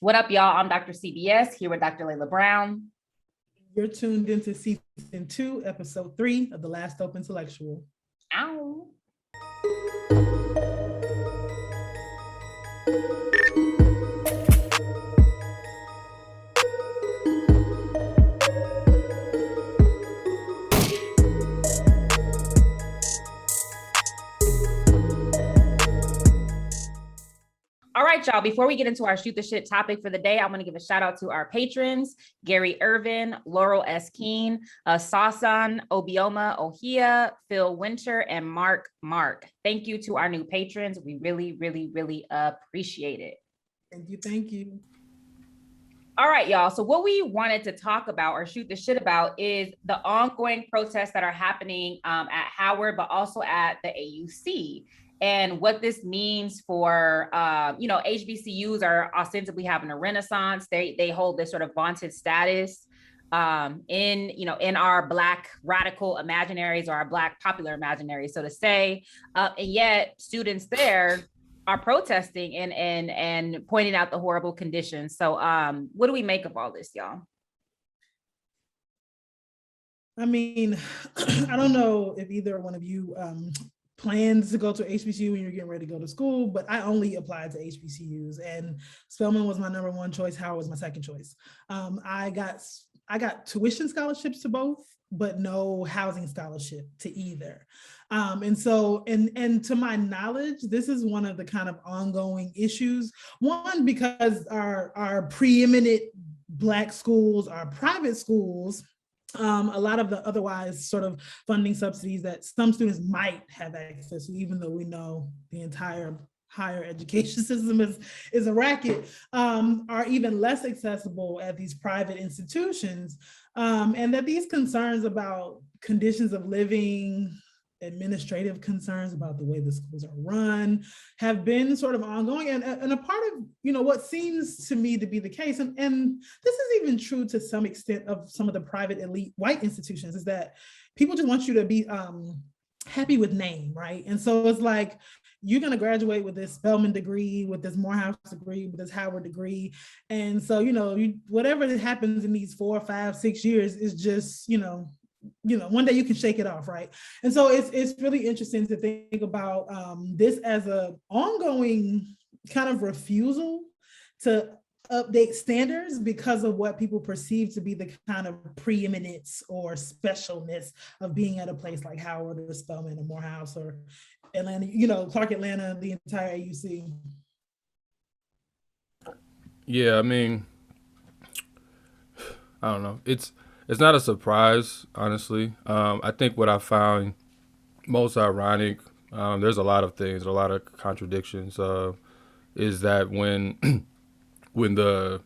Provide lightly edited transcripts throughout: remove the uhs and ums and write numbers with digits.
What up, y'all? I'm Dr. CBS here with Dr. Layla Brown. You're tuned into season 2, episode 3 of The Last Dope Intellectual. Ow. All right, y'all, before we get into our shoot the shit topic for the day, I'm going to give a shout out to our patrons, Gary Irvin, Laurel S. Keene, Sasan, Obioma Ohia, Phil Winter, and Mark. Thank you to our new patrons. We really, really, really appreciate it. Thank you. All right, y'all. So what we wanted to talk about or shoot the shit about is the ongoing protests that are happening at Howard, but also at the AUC. And what this means for, HBCUs are ostensibly having a renaissance. They hold this sort of vaunted status in our Black radical imaginaries or our Black popular imaginaries, so to say. And yet students there are protesting and pointing out the horrible conditions. So what do we make of all this, y'all? I mean, I don't know if either one of you plans to go to HBCU when you're getting ready to go to school, but I only applied to HBCUs, and Spelman was my number one choice. Howard was my second choice. I got tuition scholarships to both, but no housing scholarship to either. And to my knowledge, this is one of the kind of ongoing issues. One, because our preeminent Black schools are private schools. A lot of the otherwise sort of funding subsidies that some students might have access to, even though we know the entire higher education system is a racket, are even less accessible at these private institutions. And that these concerns about conditions of living, administrative concerns about the way the schools are run have been sort of ongoing and a part of what seems to me to be the case, and this is even true to some extent of some of the private elite white institutions, is that people just want you to be happy with name, right? And so it's like, you're going to graduate with this Spelman degree, with this Morehouse degree, with this Howard degree, and so whatever happens in these 4, 5, 6 years is just one day you can shake it off, right? And so it's really interesting to think about this as a ongoing kind of refusal to update standards because of what people perceive to be the kind of preeminence or specialness of being at a place like Howard or Spelman or Morehouse or Atlanta, Clark Atlanta, the entire AUC. Yeah, I mean, I don't know. It's not a surprise, honestly. I think what I found most ironic, there's a lot of things, a lot of contradictions, is that when the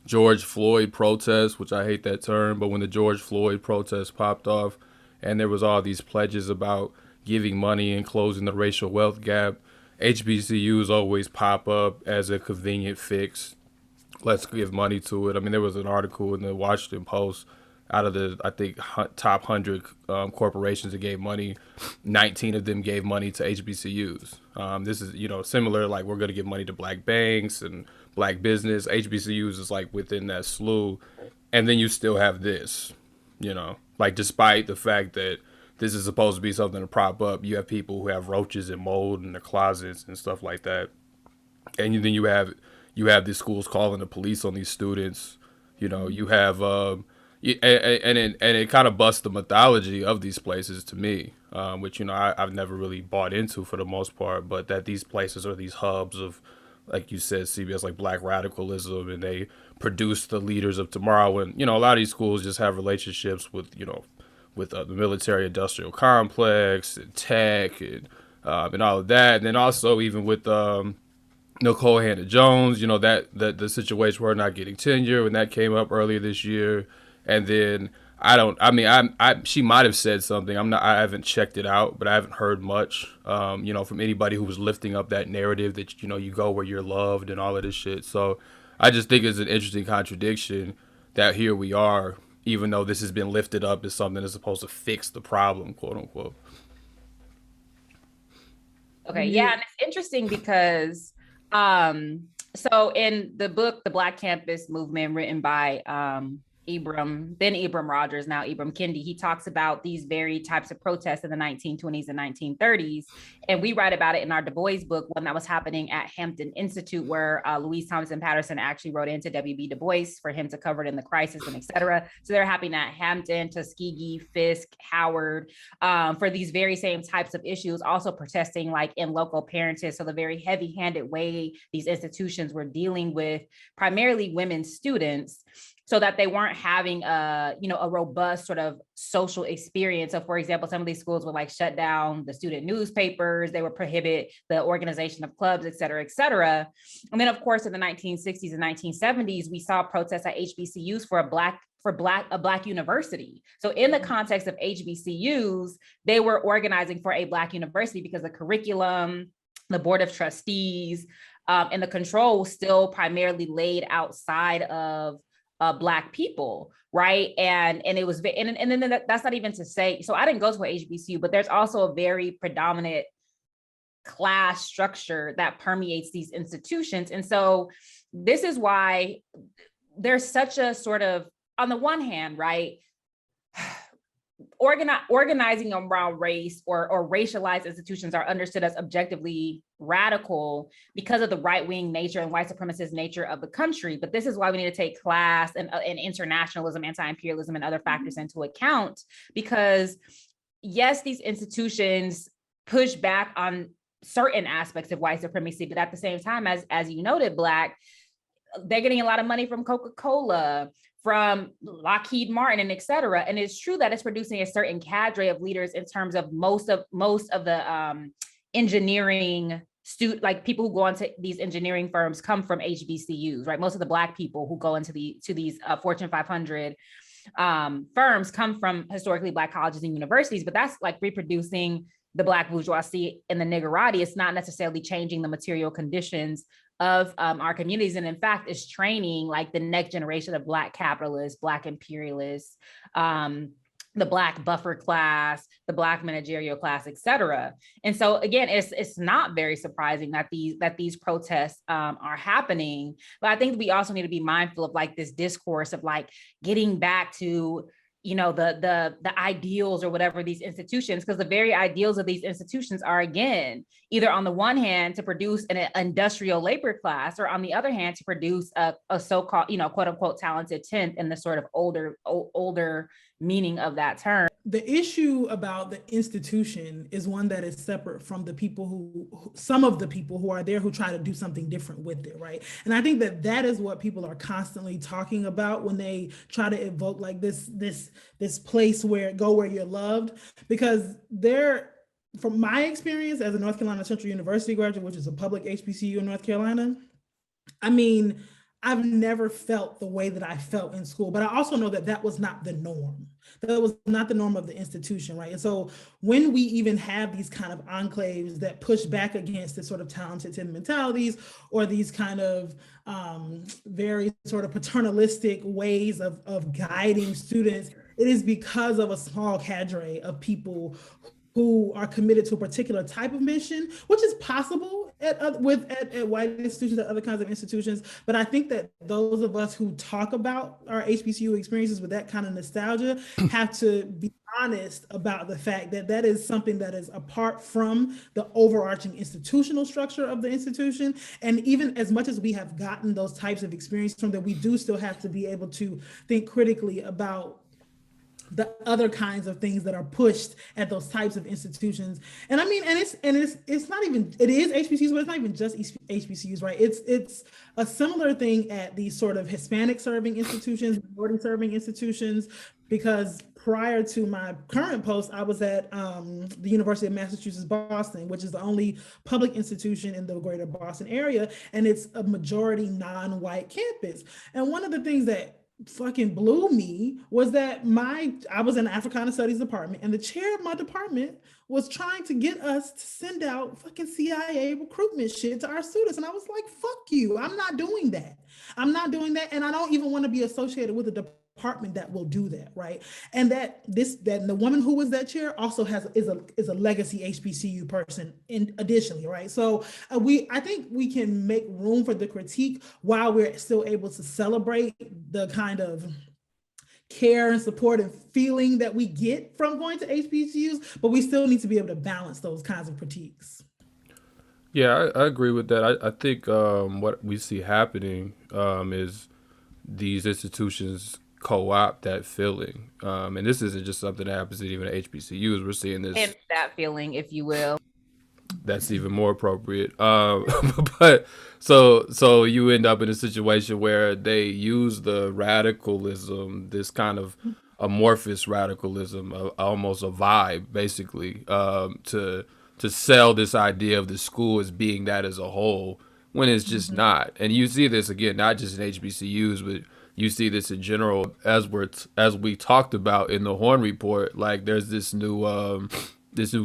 George Floyd protests, which I hate that term, but when the George Floyd protests popped off and there was all these pledges about giving money and closing the racial wealth gap, HBCUs always pop up as a convenient fix. Let's give money to it. I mean, there was an article in the Washington Post, out of the, I think, top 100 corporations that gave money, 19 of them gave money to HBCUs. This is, similar, like we're going to give money to Black banks and Black business. HBCUs is like within that slew. And then you still have this, like despite the fact that this is supposed to be something to prop up, you have people who have roaches and mold in their closets and stuff like that. And then you have these schools calling the police on these students. You have... and it kind of busts the mythology of these places to me, which I've never really bought into for the most part. But that these places are these hubs of, like you said, CBS, like Black radicalism, and they produce the leaders of tomorrow. And a lot of these schools just have relationships with the military-industrial complex and tech and all of that, and then also even with Nicole Hannah-Jones, that the situation where we're not getting tenure, when that came up earlier this year. And then she might have said something. I haven't checked it out, but I haven't heard much, from anybody who was lifting up that narrative that, you go where you're loved and all of this shit. So I just think it's an interesting contradiction that here we are, even though this has been lifted up as something that's supposed to fix the problem, quote unquote. Okay. Yeah. And it's interesting because, So in the book, The Black Campus Movement, written by Ibram Rogers, now Ibram Kendi, he talks about these very types of protests in the 1920s and 1930s. And we write about it in our Du Bois book, one that was happening at Hampton Institute, where Louise Thompson Patterson actually wrote into W.B. Du Bois for him to cover it in the crisis and et cetera. So they're happening at Hampton, Tuskegee, Fisk, Howard, for these very same types of issues, also protesting like in local parentage. So the very heavy-handed way these institutions were dealing with primarily women students, so that they weren't having a robust sort of social experience. So for example, some of these schools would like shut down the student newspapers, they would prohibit the organization of clubs, et cetera, et cetera. And then of course, in the 1960s and 1970s, we saw protests at HBCUs for a Black university. So in the context of HBCUs, they were organizing for a Black university because the curriculum, the board of trustees, and the control was still primarily laid outside of Black people, right? And it was, and then that's not even to say, so I didn't go to a HBCU, but there's also a very predominant class structure that permeates these institutions. And so this is why there's such a sort of, on the one hand, right, organizing around race or racialized institutions are understood as objectively radical because of the right-wing nature and white supremacist nature of the country. But this is why we need to take class and internationalism, anti-imperialism, and other factors into account, because yes, these institutions push back on certain aspects of white supremacy, but at the same time, as you noted, Black, they're getting a lot of money from Coca-Cola, from Lockheed Martin, and et cetera. And it's true that it's producing a certain cadre of leaders in terms of most of the engineering like people who go into these engineering firms come from HBCUs, right? Most of the Black people who go into these Fortune 500 firms come from historically Black colleges and universities, but that's like reproducing the Black bourgeoisie and the niggerati. It's not necessarily changing the material conditions of our communities. And in fact, it's training like the next generation of Black capitalists, Black imperialists, the Black buffer class, the Black managerial class, et cetera. And so again, it's not very surprising that these protests are happening. But I think we also need to be mindful of like this discourse of like getting back to the ideals or whatever these institutions, because the very ideals of these institutions are, again, either on the one hand to produce an industrial labor class, or on the other hand to produce a so-called, quote unquote, talented 10th in the sort of older meaning of that term. The issue about the institution is one that is separate from the people some of the people who are there who try to do something different with it, right? And I think that is what people are constantly talking about when they try to evoke like this place where you're loved, because from my experience as a North Carolina Central University graduate, which is a public HBCU in North Carolina, I mean, I've never felt the way that I felt in school, but I also know that was not the norm. That was not the norm of the institution, right? And so when we even have these kind of enclaves that push back against this sort of talented 10 mentalities, or these kind of very sort of paternalistic ways of guiding students, it is because of a small cadre of people who are committed to a particular type of mission, which is possible at white institutions, at other kinds of institutions. But I think that those of us who talk about our HBCU experiences with that kind of nostalgia have to be honest about the fact that is something that is apart from the overarching institutional structure of the institution. And even as much as we have gotten those types of experiences from them, we do still have to be able to think critically about the other kinds of things that are pushed at those types of institutions. And I mean, it's not even, it is HBCUs, but it's not even just HBCUs, right? It's a similar thing at these sort of Hispanic serving institutions, minority serving institutions, because prior to my current post, I was at the University of Massachusetts, Boston, which is the only public institution in the greater Boston area. And it's a majority non-white campus. And one of the things that fucking blew me was that I was in the Africana Studies department, and the chair of my department was trying to get us to send out fucking CIA recruitment shit to our students. And I was like, fuck you, I'm not doing that. And I don't even want to be associated with the department that will do that, right? And that the woman who was that chair also is a legacy HBCU person additionally, right? So I think we can make room for the critique while we're still able to celebrate the kind of care and support and feeling that we get from going to HBCUs, but we still need to be able to balance those kinds of critiques. Yeah, I agree with that. I think what we see happening is these institutions co-opt that feeling. And this isn't just something that happens even at HBCUs. We're seeing this. And that feeling, if you will. That's even more appropriate. But so you end up in a situation where they use the radicalism, this kind of amorphous radicalism, almost a vibe, basically, to sell this idea of the school as being that as a whole, when it's just not. And you see this again, not just in HBCUs, but you see this in general, as we talked about in the Horn Report. Like, there's this new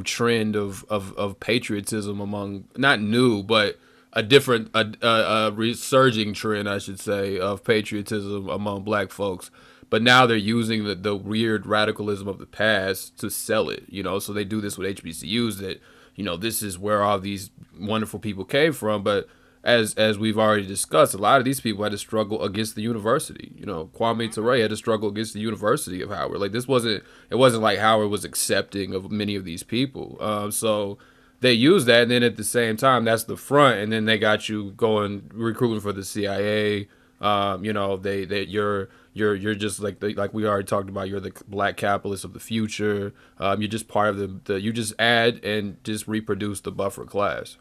trend of patriotism among, not new, but a resurging trend, I should say, of patriotism among Black folks. But now they're using the weird radicalism of the past to sell it, so they do this with HBCUs, that, this is where all these wonderful people came from. But as we've already discussed, a lot of these people had to struggle against the university. Kwame Ture had to struggle against the University of Howard. Like, it wasn't like Howard was accepting of many of these people. So they use that, and then at the same time, that's the front, and then they got you going recruiting for the CIA. You're just like we already talked about. You're the Black capitalist of the future. You're just part of you just add and just reproduce the buffer class.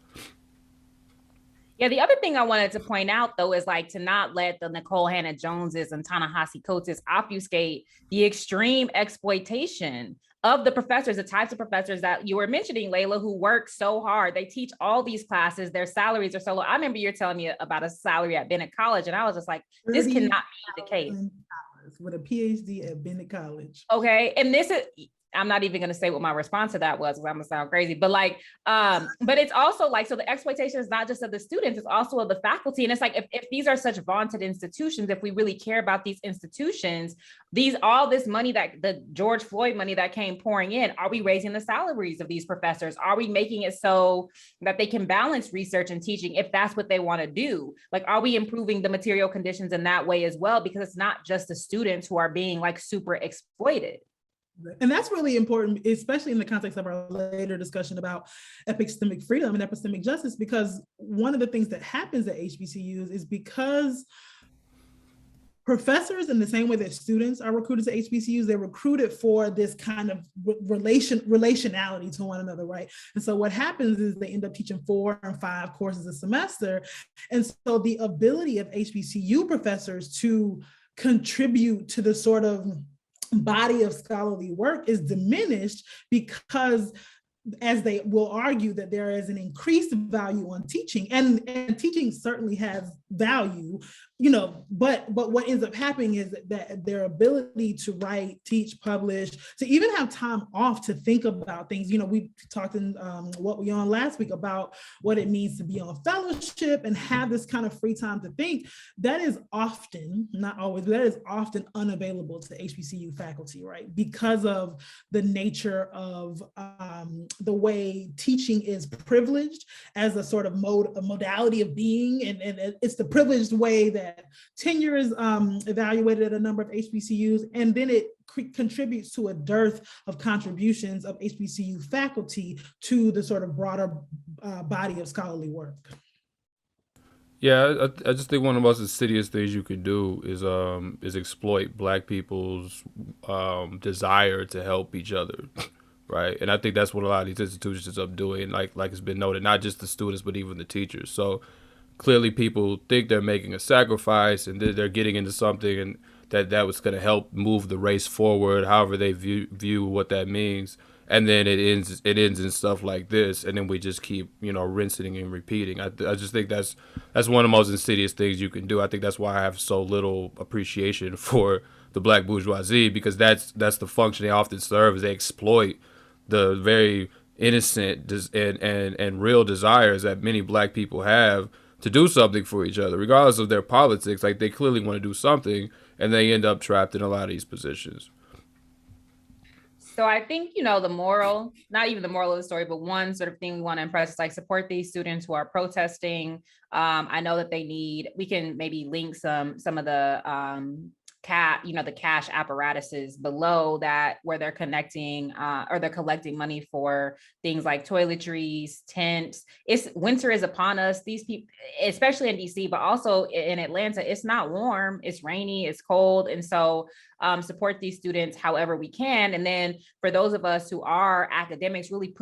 Yeah, the other thing I wanted to point out, though, is to not let the Nicole Hannah Joneses and Ta-Nehisi Coates obfuscate the extreme exploitation of the professors, the types of professors that you were mentioning, Layla, who work so hard. They teach all these classes. Their salaries are so low. I remember you telling me about a salary at Bennett College, and I was just like, this cannot be the case. With a PhD at Bennett College. Okay, and this is, I'm not even going to say what my response to that was, because I'm going to sound crazy, but but it's also so the exploitation is not just of the students, it's also of the faculty. And it's if these are such vaunted institutions, if we really care about these institutions, all this money, that the George Floyd money that came pouring in, are we raising the salaries of these professors? Are we making it so that they can balance research and teaching if that's what they want to do? Are we improving the material conditions in that way as well? Because it's not just the students who are being super exploited. And that's really important, especially in the context of our later discussion about epistemic freedom and epistemic justice, because one of the things that happens at HBCUs is because professors, in the same way that students are recruited to HBCUs, they're recruited for this kind of relationality to one another, right? And so what happens is they end up teaching 4 and 5 courses a semester. And so the ability of HBCU professors to contribute to the sort of body of scholarly work is diminished, because, as they will argue, that there is an increased value on teaching, and teaching certainly has value, but what ends up happening is that their ability to write, teach, publish, to even have time off to think about things. We talked in What We On last week about what it means to be on fellowship and have this kind of free time to think. That is often, not always, but that is often unavailable to HBCU faculty, right? Because of the nature of the way teaching is privileged as a sort of modality of being, and it's the privileged way that tenure is evaluated at a number of HBCUs, and then it contributes to a dearth of contributions of HBCU faculty to the sort of broader body of scholarly work. Yeah, I just think one of the most insidious things you could do is exploit Black people's desire to help each other. Right. And I think that's what a lot of these institutions end up doing, like it's been noted, not just the students, but even the teachers. So clearly people think they're making a sacrifice, and they're getting into something, and that was going to help move the race forward, however they view what that means. And then it ends in stuff like this, and then we just keep, rinsing and repeating. I just think that's one of the most insidious things you can do. I think that's why I have so little appreciation for the Black bourgeoisie, because that's the function they often serve, is they exploit the very innocent and real desires that many Black people have to do something for each other, regardless of their politics. Like, they clearly want to do something, and they end up trapped in a lot of these positions. So I think, the moral, not even the moral of the story, but one sort of thing we want to impress is like support these students who are protesting. I know that we can maybe link some of the the cash apparatuses below that, where they're connecting or they're collecting money for things like toiletries, tents. Winter is upon us. These people, especially in DC, but also in Atlanta, it's not warm, it's rainy, it's cold. And so support these students however we can. And then for those of us who are academics, really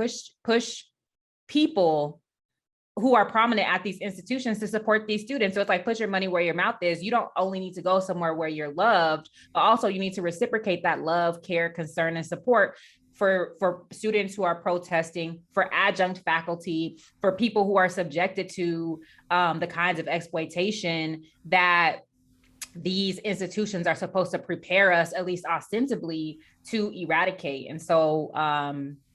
push people who are prominent at these institutions to support these students. So it's like, put your money where your mouth is. You don't only need to go somewhere where you're loved, but also you need to reciprocate that love, care, concern, and support for students who are protesting, for adjunct faculty, for people who are subjected to the kinds of exploitation that these institutions are supposed to prepare us, at least ostensibly, to eradicate. And so,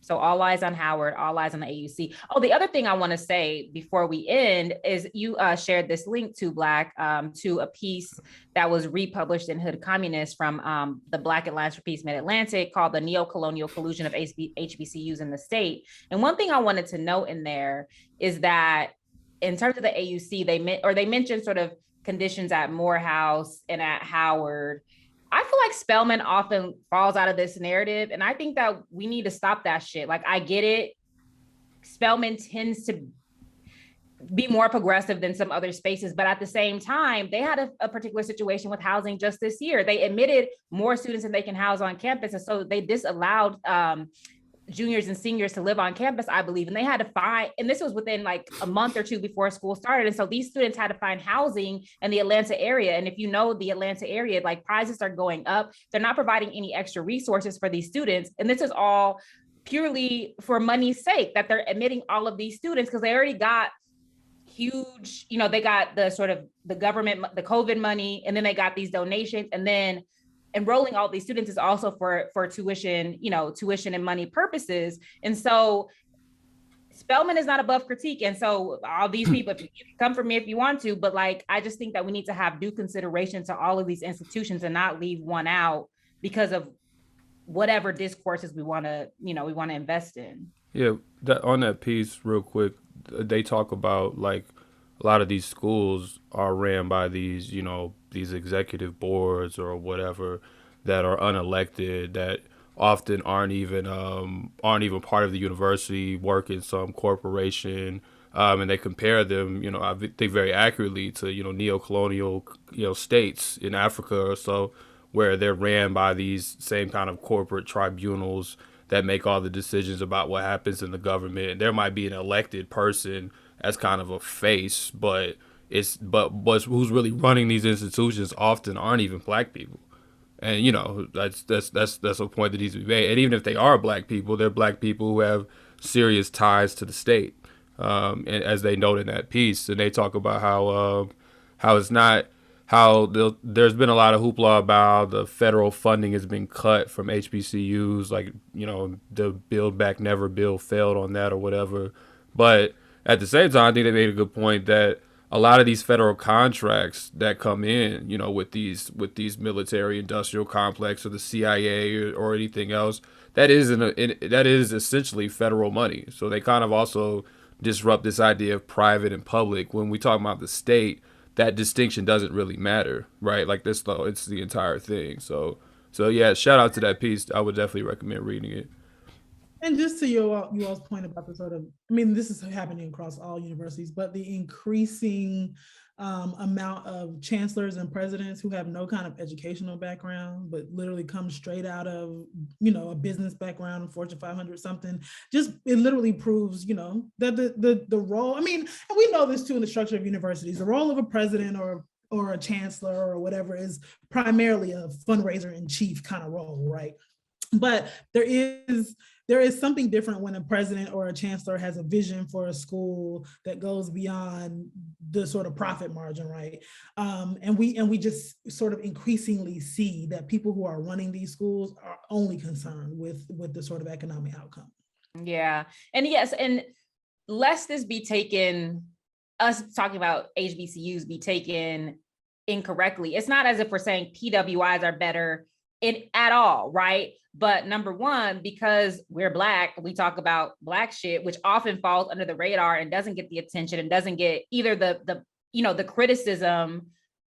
so all eyes on Howard, all eyes on the AUC. Oh, the other thing I want to say before we end is you shared this link to Black, to a piece that was republished in Hood Communist from the Black Alliance for Peace Mid-Atlantic called The Neo-Colonial Collusion of HBCUs in the State. And one thing I wanted to note in there is that in terms of the AUC, they mentioned sort of conditions at Morehouse and at Howard. I feel like Spelman often falls out of this narrative. And I think that we need to stop that shit. Like, I get it. Spelman tends to be more progressive than some other spaces. But at the same time, they had a particular situation with housing just this year. They admitted more students than they can house on campus. And so they disallowed juniors and seniors to live on campus, I believe. And they had to find, and this was within like a month or two before school started. And so these students had to find housing in the Atlanta area. And if you know the Atlanta area, like, prices are going up. They're not providing any extra resources for these students. And this is all purely for money's sake, that they're admitting all of these students because they already got huge, they got the sort of the government, the COVID money, and then they got these donations, and then enrolling all these students is also for tuition, tuition and money purposes. And so Spelman is not above critique. And so all these people, you can come for me if you want to, but like, I just think that we need to have due consideration to all of these institutions and not leave one out because of whatever discourses we want to invest in. Yeah, on that piece real quick, they talk about like a lot of these schools are ran by these, these executive boards or whatever that are unelected, that often aren't even part of the university, work in some corporation, and they compare them, I think very accurately to neo-colonial states in Africa or so, where they're ran by these same kind of corporate tribunals that make all the decisions about what happens in the government. And there might be an elected person as kind of a face, but who's really running these institutions often aren't even Black people. And that's a point that needs to be made. And even if they are Black people, they're Black people who have serious ties to the state, and as they note in that piece. And they talk about how it's not, how there's been a lot of hoopla about the federal funding has been cut from HBCUs, like the Build Back Never bill failed on that or whatever. But at the same time, I think they made a good point that a lot of these federal contracts that come in, with these military industrial complex or the CIA or anything else, that is essentially federal money. So they kind of also disrupt this idea of private and public. When we talk about the state, that distinction doesn't really matter, right? Like this, though, it's the entire thing. So yeah, shout out to that piece. I would definitely recommend reading it. And just to you all's point about the sort of, this is happening across all universities, but the increasing amount of chancellors and presidents who have no kind of educational background, but literally come straight out of, a business background, Fortune 500 something, it literally proves, that the role, and we know this too in the structure of universities, the role of a president or a chancellor or whatever is primarily a fundraiser in chief kind of role, right? But there is something different when a president or a chancellor has a vision for a school that goes beyond the sort of profit margin, right? And we just sort of increasingly see that people who are running these schools are only concerned with the sort of economic outcome. Yeah, and yes, and lest this be taken us talking about HBCUs be taken incorrectly. It's not as if we're saying PWIs are better at all, right? But number one, because we're Black, we talk about Black shit, which often falls under the radar and doesn't get the attention and doesn't get either the criticism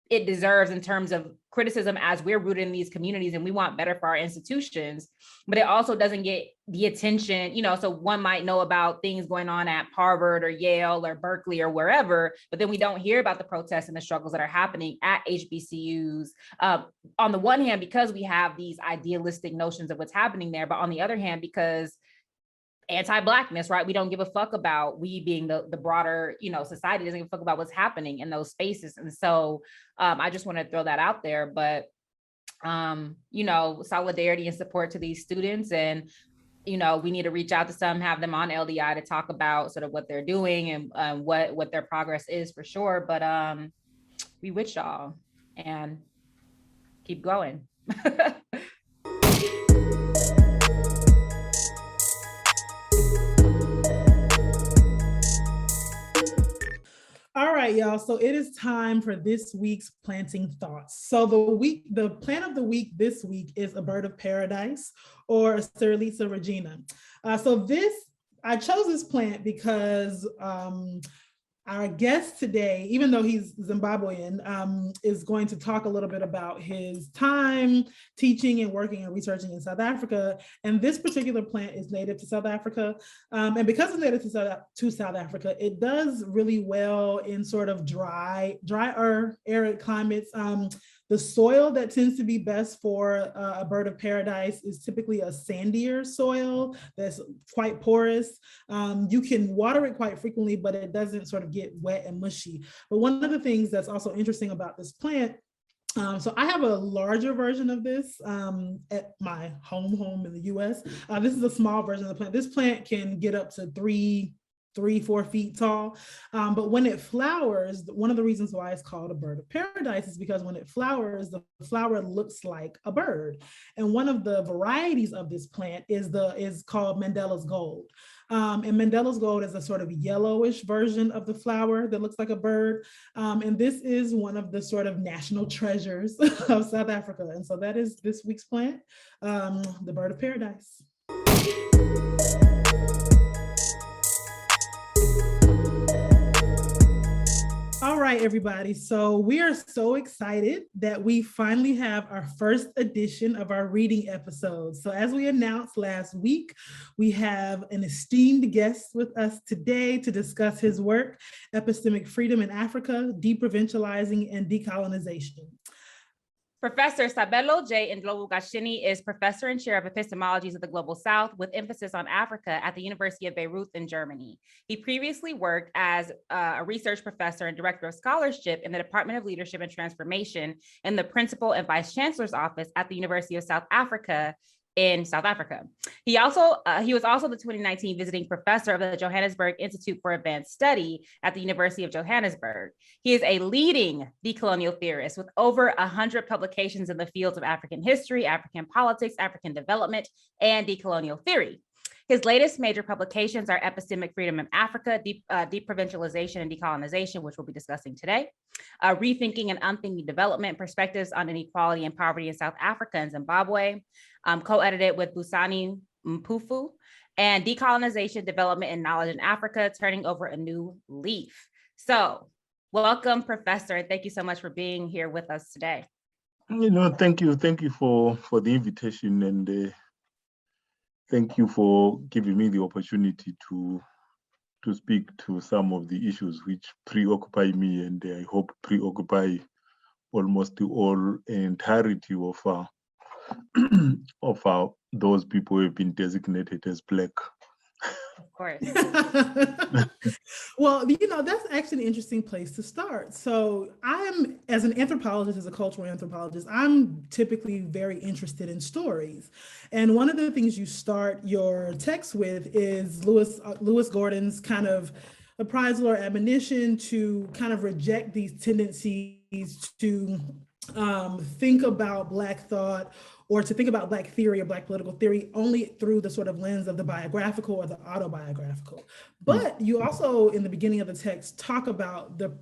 it deserves in terms of criticism as we're rooted in these communities and we want better for our institutions, but it also doesn't get the attention, so one might know about things going on at Harvard or Yale or Berkeley or wherever, but then we don't hear about the protests and the struggles that are happening at HBCUs. On the one hand, because we have these idealistic notions of what's happening there, but on the other hand, because anti-Blackness, right? We don't give a fuck about, we being the broader, society doesn't give a fuck about what's happening in those spaces. And so I just want to throw that out there, but, solidarity and support to these students. And, we need to reach out to some, have them on LDI to talk about sort of what they're doing and what their progress is for sure. But we with y'all and keep going. All right, y'all. So it is time for this week's planting thoughts. So the plant of the week this week is a bird of paradise, or Asterlitza regina. I chose this plant because our guest today, even though he's Zimbabwean, is going to talk a little bit about his time teaching and working and researching in South Africa. And this particular plant is native to South Africa. And because it's native to South Africa, it does really well in sort of drier, arid climates. The soil that tends to be best for a bird of paradise is typically a sandier soil that's quite porous. You can water it quite frequently, but it doesn't sort of get wet and mushy. But one of the things that's also interesting about this plant, so I have a larger version of this at my home in the US. This is a small version of the plant. This plant can get up to 3-4 feet tall. But when it flowers, one of the reasons why it's called a bird of paradise is because when it flowers, the flower looks like a bird. And one of the varieties of this plant is called Mandela's Gold. And Mandela's Gold is a sort of yellowish version of the flower that looks like a bird. And this is one of the sort of national treasures of South Africa. And so that is this week's plant, the bird of paradise. All right, everybody. So we are so excited that we finally have our first edition of our reading episode. So as we announced last week, we have an esteemed guest with us today to discuss his work, Epistemic Freedom in Africa, Deprovincializing and Decolonization. Professor Sabelo J. Ndlovu-Gatsheni is professor and chair of epistemologies of the Global South with emphasis on Africa at the University of Beirut in Germany. He previously worked as a research professor and director of scholarship in the Department of Leadership and Transformation in the Principal and Vice Chancellor's Office at the University of South Africa in South Africa. He was also the 2019 visiting professor of the Johannesburg Institute for Advanced Study at the University of Johannesburg. He is a leading decolonial theorist with over 100 publications in the fields of African history, African politics, African development, and decolonial theory. His latest major publications are Epistemic Freedom in Africa, Deprovincialization and Decolonization, which we'll be discussing today, Rethinking and Unthinking Development, Perspectives on Inequality and Poverty in South Africa and Zimbabwe, co-edited with Busani Mpufu, and Decolonization, Development, and Knowledge in Africa, Turning Over a New Leaf. So welcome, Professor, and thank you so much for being here with us today. Thank you for the invitation, and thank you for giving me the opportunity to speak to some of the issues which preoccupy me, and I hope preoccupy almost the whole entirety of those people who have been designated as Black. Of course. Well, that's actually an interesting place to start. So as an anthropologist, as a cultural anthropologist, I'm typically very interested in stories. And one of the things you start your text with is Lewis Gordon's kind of apprisal or admonition to kind of reject these tendencies to think about Black thought or to think about Black theory or Black political theory only through the sort of lens of the biographical or the autobiographical. But you also, in the beginning of the text, talk about the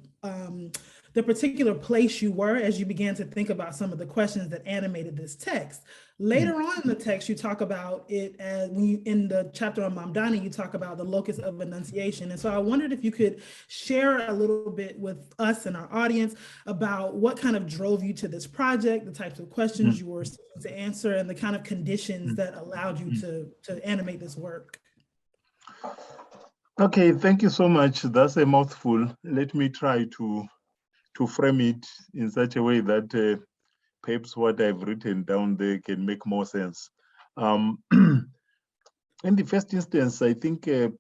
particular place you were as you began to think about some of the questions that animated this text. Later on in the text, you talk about it as, in the chapter on Mamdani, you talk about the locus of enunciation. And so I wondered if you could share a little bit with us and our audience about what kind of drove you to this project, the types of questions you were seeking to answer, and the kind of conditions that allowed you to animate this work. Okay, thank you so much. That's a mouthful. Let me try to frame it in such a way that perhaps what I've written down there can make more sense. In the first instance, I think the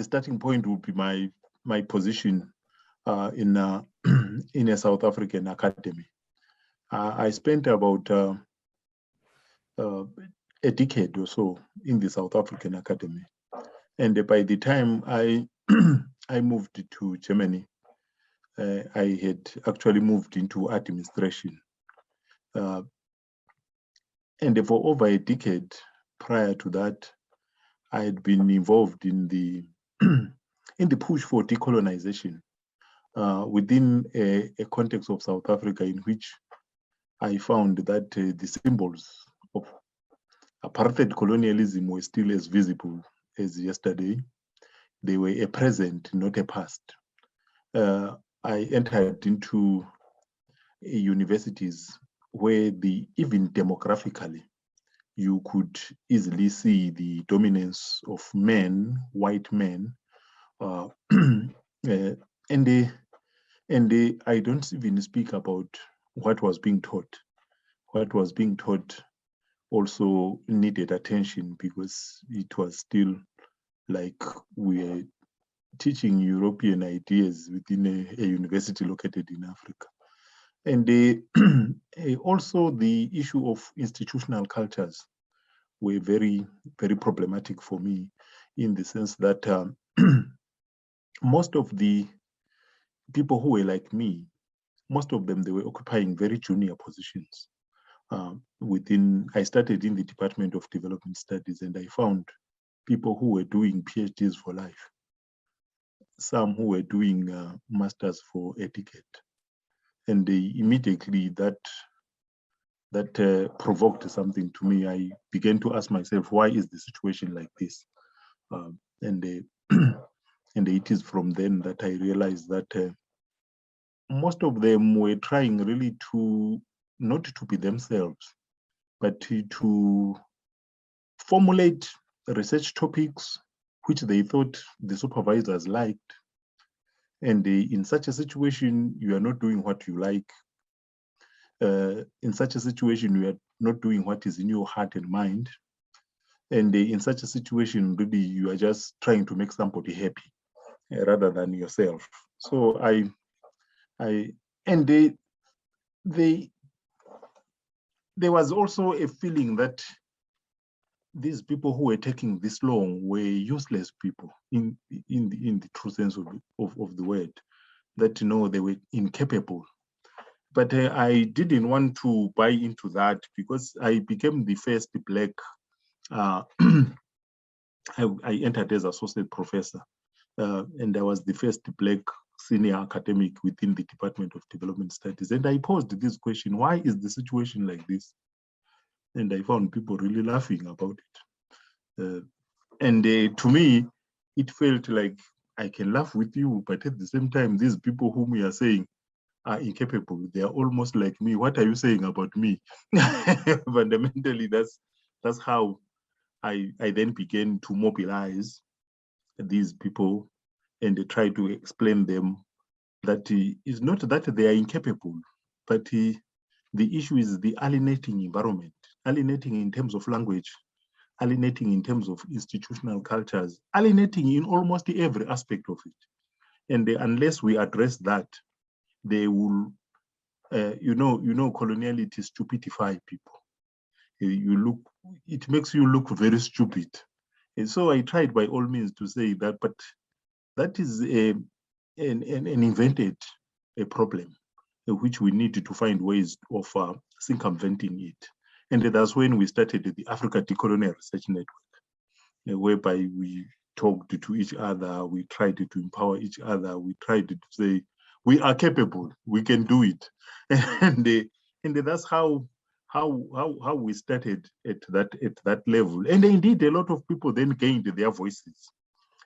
starting point would be my position in a South African academy. I spent about a decade or so in the South African academy, and by the time I moved to Germany, I had actually moved into administration. And for over a decade prior to that, I had been involved in the push for decolonization within a context of South Africa, in which I found that the symbols of apartheid colonialism were still as visible as yesterday. They were a present, not a past. I entered into universities where even demographically, you could easily see the dominance of men, white men, and I don't even speak about what was being taught. What was being taught also needed attention, because it was still like we are teaching European ideas within a university located in Africa. And also the issue of institutional cultures were very, very problematic for me, in the sense that most of the people who were like me, most of them, they were occupying very junior positions. I started in the Department of Development Studies, and I found people who were doing PhDs for life, some who were doing masters for a decade. And immediately that provoked something to me. I began to ask myself, why is the situation like this? And it is from then that I realized that most of them were trying really not to be themselves, but to formulate research topics which they thought the supervisors liked. And in such a situation, you are not doing what you like. In such a situation, you are not doing what is in your heart and mind. And in such a situation, really, you are just trying to make somebody happy rather than yourself. So there was also a feeling that these people who were taking this long were useless people in the true sense of the word, that they were incapable. But I didn't want to buy into that, because I became the first Black. I entered as associate professor, and I was the first Black senior academic within the Department of Development Studies. And I posed this question: why is the situation like this? And I found people really laughing about it. And to me, it felt like I can laugh with you, but at the same time, these people whom we are saying are incapable, they are almost like me. What are you saying about me? Fundamentally, that's how I then began to mobilize these people and try to explain them that it's not that they are incapable, but the issue is the alienating environment, alienating in terms of language, alienating in terms of institutional cultures, alienating in almost every aspect of it. And unless we address that, they will, coloniality stupidify people. It makes you look very stupid. And so I tried by all means to say that, but that is an invented problem. which we need to find ways of circumventing it. And that's when we started the Africa Decolonial Research Network, whereby we talked to each other, we tried to empower each other, we tried to say, we are capable, we can do it. And that's how we started at that level. And indeed, a lot of people then gained their voices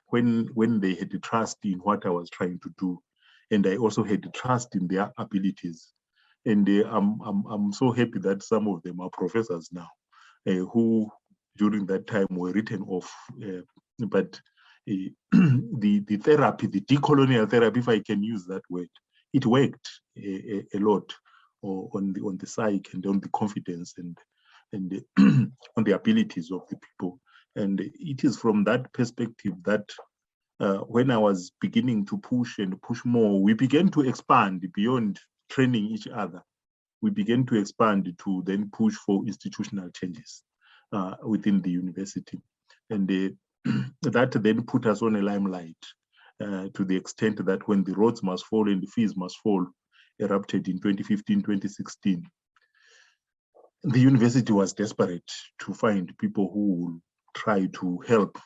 when they had trust in what I was trying to do. And I also had trust in their abilities. And I'm so happy that some of them are professors now, who during that time were written off. But the therapy, the decolonial therapy, if I can use that word, it worked a lot on the psyche and on the confidence and on the abilities of the people. And it is from that perspective that when I was beginning to push more, we began to expand beyond training each other. We began to expand to then push for institutional changes within the university. And that then put us on a limelight to the extent that when the roads must fall and the fees must fall erupted in 2015, 2016, the university was desperate to find people who would try to help.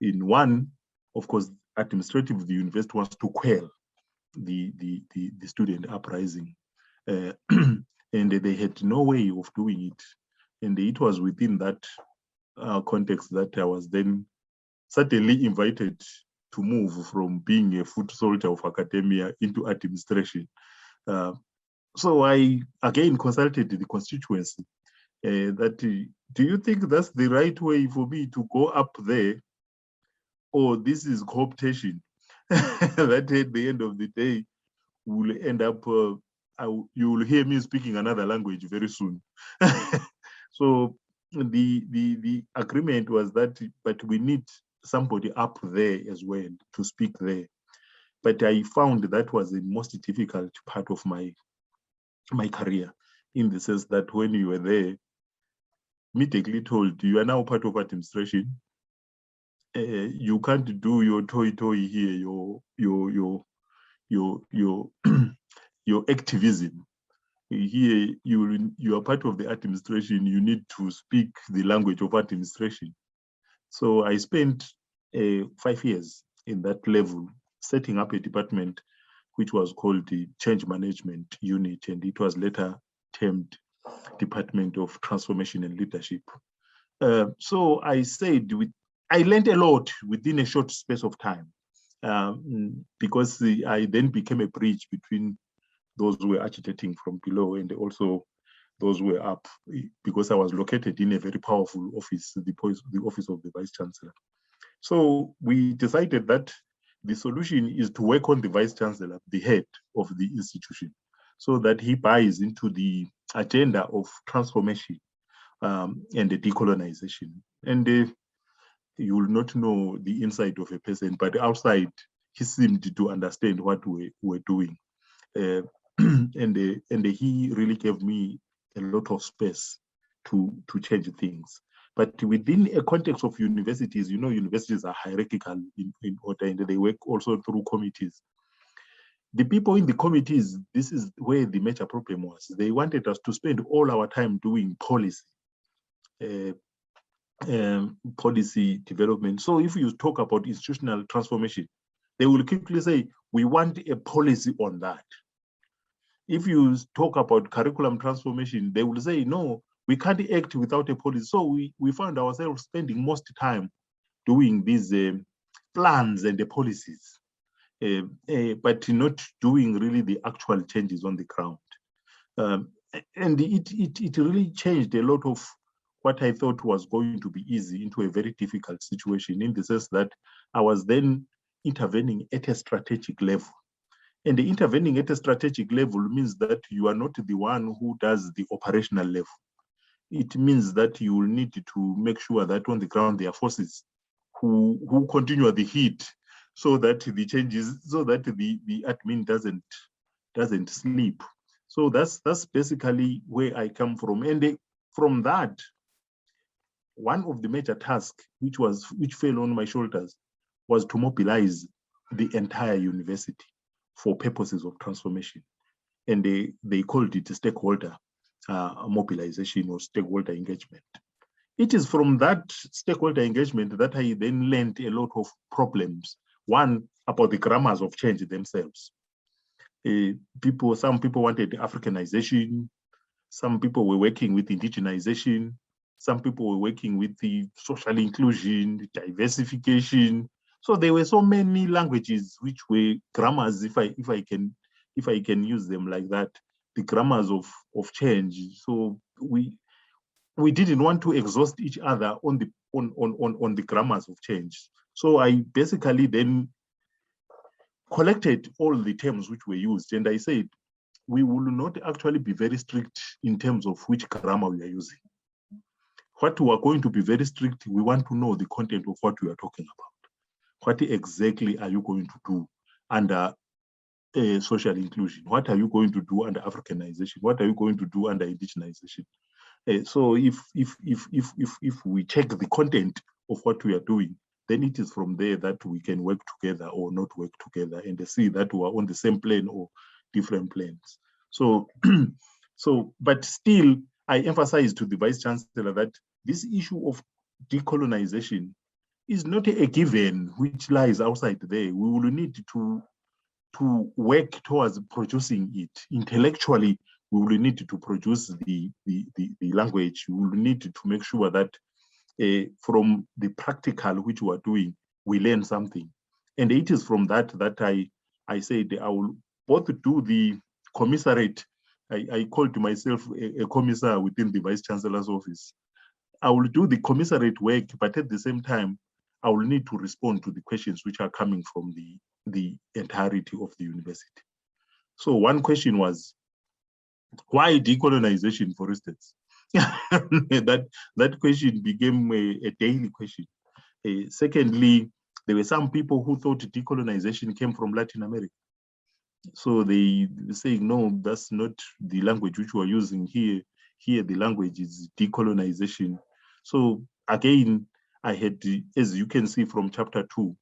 In one, of course, administrative, the university wants to quell the student uprising. And they had no way of doing it. And it was within that context that I was then certainly invited to move from being a foot soldier of academia into administration. So I again consulted the constituency that do you think that's the right way for me to go up there, or this is co-optation? That at the end of the day will end up, you will hear me speaking another language very soon. So the agreement was that, but we need somebody up there as well to speak there. But I found that was the most difficult part of my career, in the sense that when you were there, immediately told you are now part of administration. You can't do your toy here, your activism. Here you are part of the administration. You need to speak the language of administration. So I spent 5 years in that level, setting up a department which was called the Change Management Unit, and it was later termed Department of Transformation and Leadership. So I said, I learned a lot within a short space of time, because I then became a bridge between those who were agitating from below and also those who were up, because I was located in a very powerful office, the office of the Vice Chancellor. So we decided that the solution is to work on the Vice Chancellor, the head of the institution, so that he buys into the agenda of transformation and the decolonization. And you will not know the inside of a person, but outside, he seemed to understand what we were doing. And he really gave me a lot of space to change things. But within a context of universities, you know, universities are hierarchical in order, and they work also through committees. The people in the committees, this is where the major problem was. They wanted us to spend all our time doing policy, policy development. So if you talk about institutional transformation, they will quickly say, we want a policy on that. If you talk about curriculum transformation, they will say, no, we can't act without a policy. So we found ourselves spending most time doing these plans and the policies, but not doing really the actual changes on the ground. And it really changed a lot of what I thought was going to be easy into a very difficult situation, in the sense that I was then intervening at a strategic level. And the intervening at a strategic level means that you are not the one who does the operational level. It means that you will need to make sure that on the ground there are forces who continue the heat, so that the changes, so that the admin doesn't sleep. So that's basically where I come from. And from that, one of the major tasks which fell on my shoulders was to mobilize the entire university for purposes of transformation. and they called it stakeholder mobilization or stakeholder engagement. It is from that stakeholder engagement that I then learned a lot of problems. One, about the grammars of change themselves. Some people wanted Africanization. Some people were working with indigenization. Some people were working with the social inclusion, diversification. So there were so many languages which were grammars, if I can use them like that, the grammars of change. So we didn't want to exhaust each other on the grammars of change. So I basically then collected all the terms which were used, and I said, we will not actually be very strict in terms of which grammar we are using. What we are going to be very strict, we want to know the content of what we are talking about. What exactly are you going to do under social inclusion? What are you going to do under Africanization? What are you going to do under indigenization? So if we check the content of what we are doing, then it is from there that we can work together or not work together and see that we are on the same plane or different planes. So, but still, I emphasize to the Vice Chancellor that this issue of decolonization is not a given which lies outside there. We will need to work towards producing it intellectually. We will need to produce the language. We will need to make sure that from the practical which we are doing, we learn something. And it is from that I said I will both do the commissariate. I called myself a commissar within the Vice Chancellor's office. I will do the commissariate work, but at the same time, I will need to respond to the questions which are coming from the entirety of the university. So one question was, why decolonization, for instance? that question became a daily question. Secondly, there were some people who thought decolonization came from Latin America. So they say, no, that's not the language which we're using here. Here, the language is decolonization. So again, I had to, as you can see from chapter 2,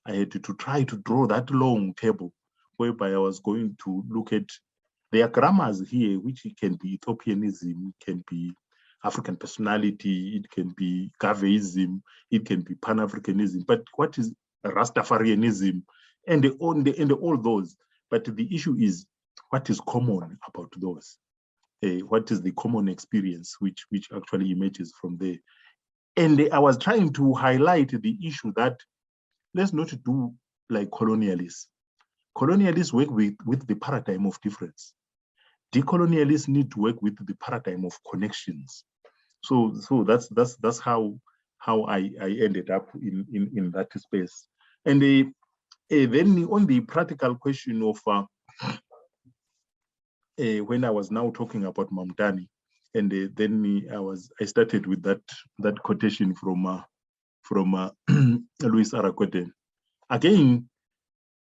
I had to try to draw that long table whereby I was going to look at their grammars here, which it can be Ethiopianism, it can be African personality, it can be Gaveism, it can be Pan-Africanism, but what is Rastafarianism, and all those. But the issue is, what is common about those? What is the common experience which actually emerges from there? And I was trying to highlight the issue that let's not do like colonialists. Colonialists work with the paradigm of difference. Decolonialists need to work with the paradigm of connections. So that's how I ended up in that space. And then on the practical question of when I was now talking about Mamdani, and then I started with that quotation from Louis Arakoten. Again,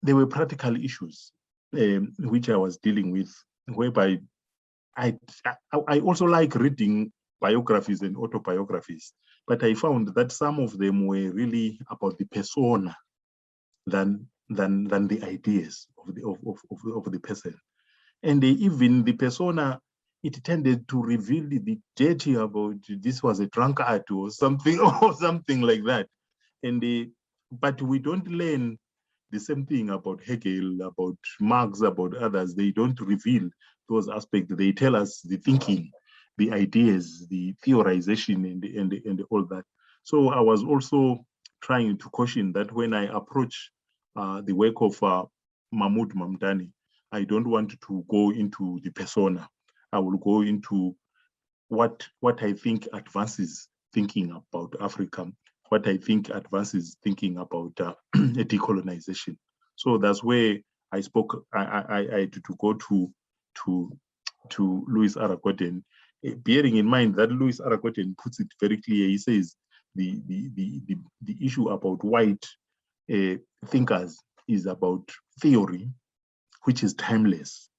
there were practical issues which I was dealing with, whereby I also like reading biographies and autobiographies, but I found that some of them were really about the persona than the ideas of the person. And even the persona, it tended to reveal the dirty about this was a drunkard or something like that. And but we don't learn the same thing about Hegel, about Marx, about others. They don't reveal those aspects. They tell us the thinking, the ideas, the theorization, and all that. So I was also trying to caution that when I approach the work of Mahmoud Mamdani, I don't want to go into the persona. I will go into what I think advances thinking about Africa, what I think advances thinking about decolonization. So that's where I spoke. I had to go to Louis Arakoten, bearing in mind that Louis Arakoten puts it very clear. He says the issue about white thinkers is about theory, which is timeless.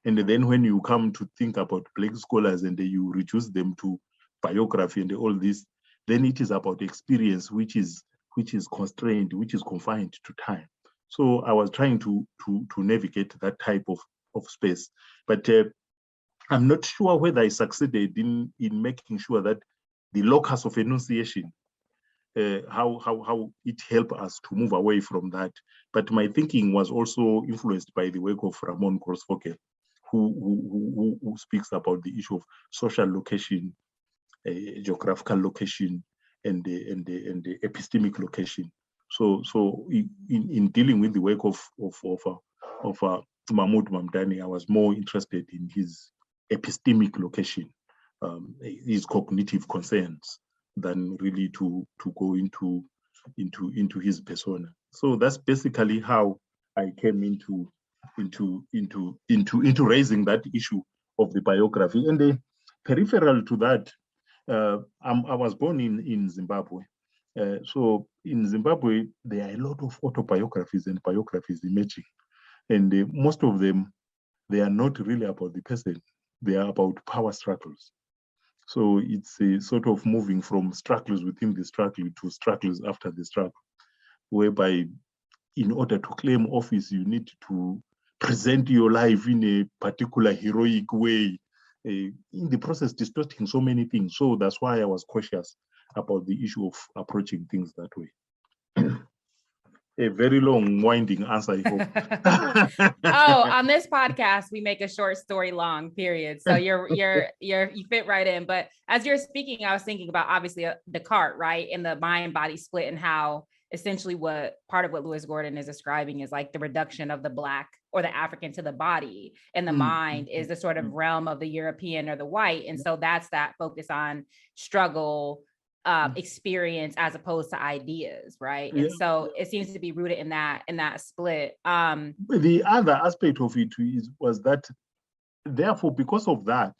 And then when you come to think about Black scholars and you reduce them to biography and all this, then it is about experience, which is constrained, which is confined to time. So I was trying to navigate that type of space. But I'm not sure whether I succeeded in making sure that the locus of enunciation, how it helped us to move away from that. But my thinking was also influenced by the work of Ramon Grossfogel, who speaks about the issue of social location, geographical location, and the epistemic location. So in dealing with the work of Mahmoud Mamdani, I was more interested in his epistemic location, his cognitive concerns, than really to go into his persona. So that's basically how I came into raising that issue of the biography. And the peripheral to that, I was born in Zimbabwe. So in Zimbabwe, there are a lot of autobiographies and biographies emerging. And most of them, they are not really about the person. They are about power struggles. So it's a sort of moving from struggles within the struggle to struggles after the struggle, whereby in order to claim office, you need to present your life in a particular heroic way, in the process distorting so many things. So that's why I was cautious about the issue of approaching things that way. A very long, winding answer, I hope. Oh, on this podcast, we make a short story long, period. So you fit right in. But as you're speaking, I was thinking about obviously Descartes, right? And the mind-body split, and how essentially part of what Lewis Gordon is describing is like the reduction of the Black or the African to the body, and the mind is the sort of realm of the European or the white. And so that's that focus on struggle, experience, as opposed to ideas, right? And so it seems to be rooted in that split. The other aspect of it was that, therefore, because of that,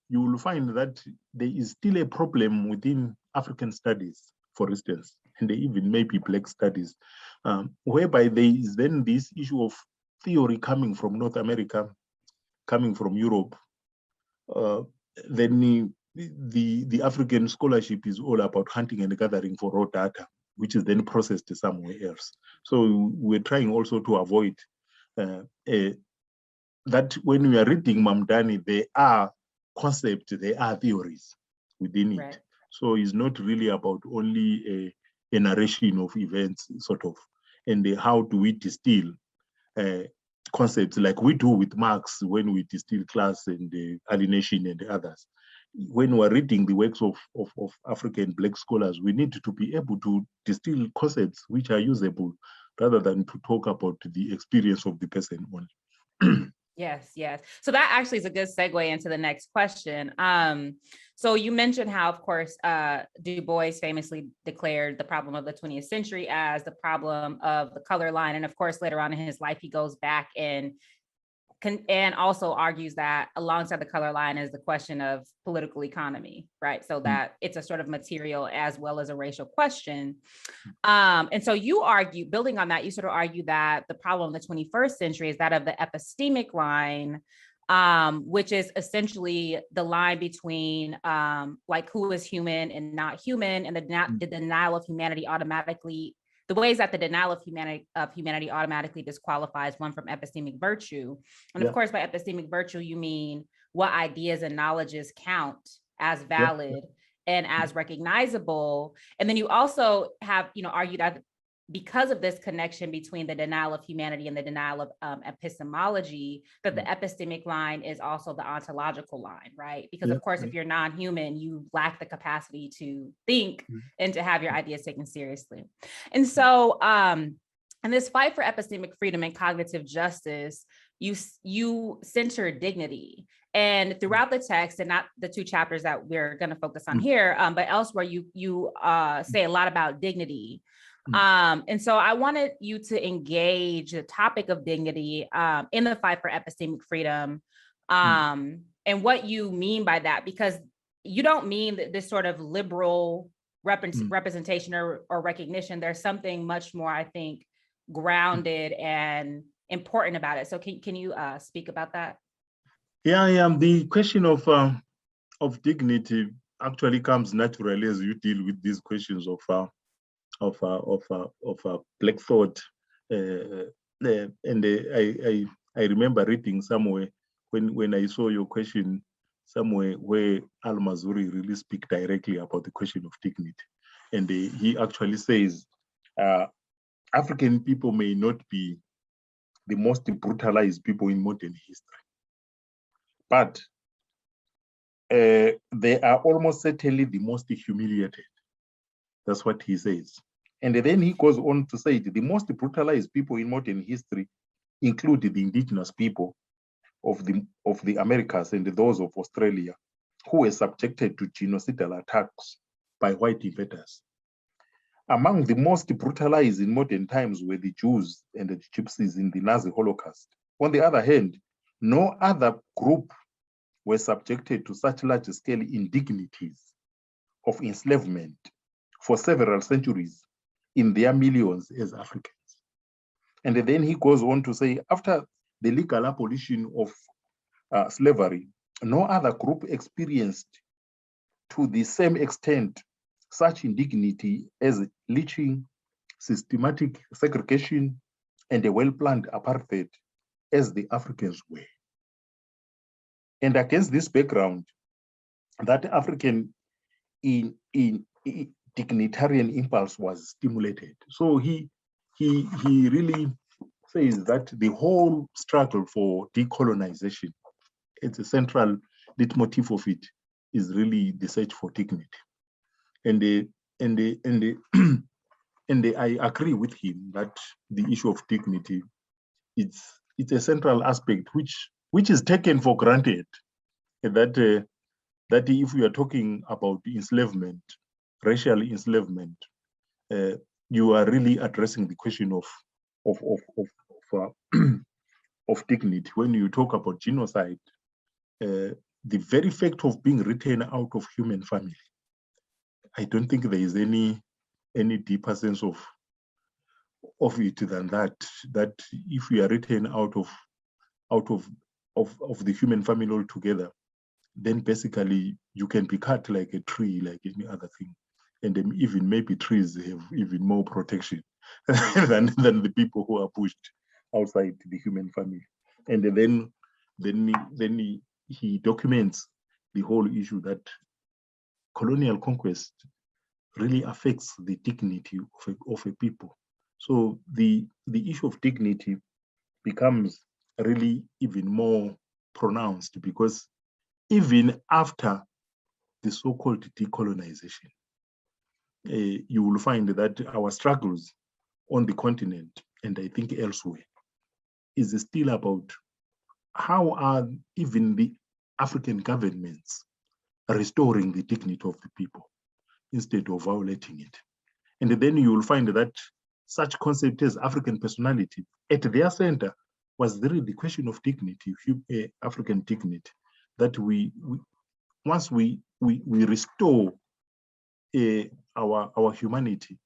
you will find that there is still a problem within African studies, for instance, and even maybe Black studies, whereby there is then this issue of theory coming from North America, coming from Europe, then the African scholarship is all about hunting and gathering for raw data, which is then processed somewhere else. So we're trying also to avoid that when we are reading Mamdani, there are concepts, there are theories within it. Right. So it's not really about only a narration of events, sort of, and how do we distill concepts like we do with Marx when we distill class and alienation and the others. When we're reading the works of African Black scholars, we need to be able to distill concepts which are usable, rather than to talk about the experience of the person only. Yes. So that actually is a good segue into the next question. So you mentioned how, of course, Du Bois famously declared the problem of the 20th century as the problem of the color line. And of course, later on in his life, he goes back and also argues that alongside the color line is the question of political economy, right? So that it's a sort of material as well as a racial question. And so you argue, building on that, you sort of argue that the problem of the 21st century is that of the epistemic line, which is essentially the line between like who is human and not human, and the denial of humanity automatically, the ways that the denial of humanity automatically disqualifies one from epistemic virtue. And of course, by epistemic virtue, you mean what ideas and knowledges count as valid and as recognizable. And then you also have, argued that because of this connection between the denial of humanity and the denial of epistemology, that the epistemic line is also the ontological line, right? Because of course, if you're non-human, you lack the capacity to think and to have your ideas taken seriously. And so in this fight for epistemic freedom and cognitive justice, you center dignity. And throughout the text, and not the two chapters that we're going to focus on here, but elsewhere, you say a lot about dignity. And so I wanted you to engage the topic of dignity in the fight for epistemic freedom, and what you mean by that, because you don't mean that this sort of liberal representation or recognition. There's something much more, I think, grounded and important about it. So can you speak about that? Yeah. The question of dignity actually comes naturally as you deal with these questions of Black thought, and I remember reading somewhere when I saw your question somewhere where Al-Mazuri really speak directly about the question of dignity. And he actually says, African people may not be the most brutalized people in modern history, but they are almost certainly the most humiliated. That's what he says. And then he goes on to say the most brutalized people in modern history include the indigenous people of the Americas and those of Australia, who were subjected to genocidal attacks by white invaders. Among the most brutalized in modern times were the Jews and the Gypsies in the Nazi Holocaust. On the other hand, no other group were subjected to such large-scale indignities of enslavement for several centuries in their millions as Africans. And then he goes on to say, after the legal abolition of slavery, no other group experienced to the same extent such indignity as lynching, systematic segregation, and a well-planned apartheid as the Africans were. And against this background, that African dignitarian impulse was stimulated. So he really says that the whole struggle for decolonization, it's a central leitmotif of it, is really the search for dignity. And I agree with him that the issue of dignity, it's a central aspect which is taken for granted. That if we are talking about enslavement, racial enslavement, you are really addressing the question of dignity. When you talk about genocide, the very fact of being written out of human family, I don't think there is any deeper sense of it than that. That if we are written out of the human family altogether, then basically you can be cut like a tree, like any other thing. And then even maybe trees have even more protection than the people who are pushed outside the human family. And then he documents the whole issue that colonial conquest really affects the dignity of a people. So the issue of dignity becomes really even more pronounced, because even after the so-called decolonization, you will find that our struggles on the continent, and I think elsewhere, is still about how are even the African governments restoring the dignity of the people instead of violating it. And then you will find that such concept as African personality at their center was really the question of dignity, African dignity, that once we restore our humanity,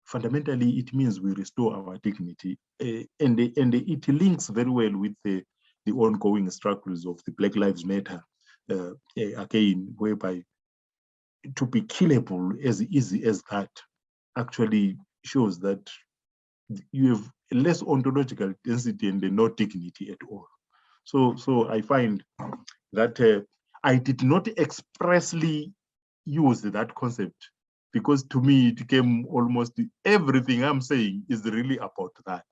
fundamentally it means we restore our dignity, and it links very well with the ongoing struggles of the Black Lives Matter, again, whereby to be killable as easy as that actually shows that you have less ontological density and no dignity at all. So I find that I did not expressly use that concept, because to me it came almost everything I'm saying is really about that.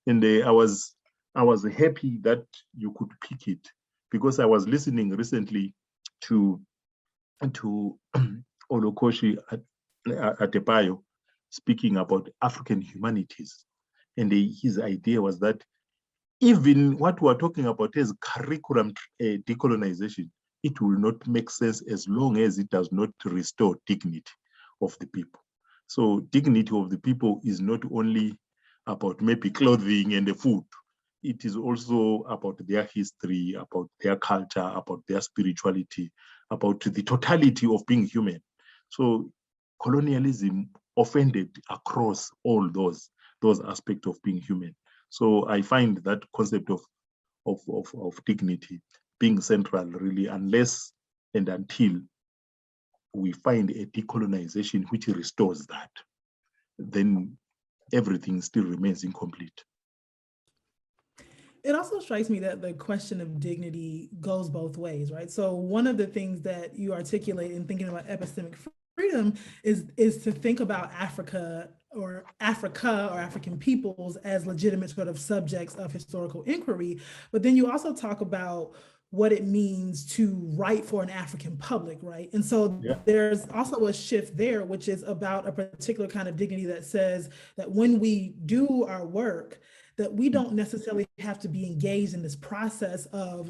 And I was happy that you could pick it, because I was listening recently to Olokoshi Adebayo speaking about African humanities. And his idea was that even what we're talking about as curriculum decolonization, it will not make sense as long as it does not restore dignity of the people. So dignity of the people is not only about maybe clothing and the food. It is also about their history, about their culture, about their spirituality, about the totality of being human. So colonialism offended across all those aspects of being human. So I find that concept of dignity being central, really, unless and until we find a decolonization which restores that, then everything still remains incomplete. It also strikes me that the question of dignity goes both ways, right? So one of the things that you articulate in thinking about epistemic freedom is to think about Africa or African peoples as legitimate sort of subjects of historical inquiry. But then you also talk about what it means to write for an African public, right? And so there's also a shift there, which is about a particular kind of dignity that says that when we do our work, that we don't necessarily have to be engaged in this process of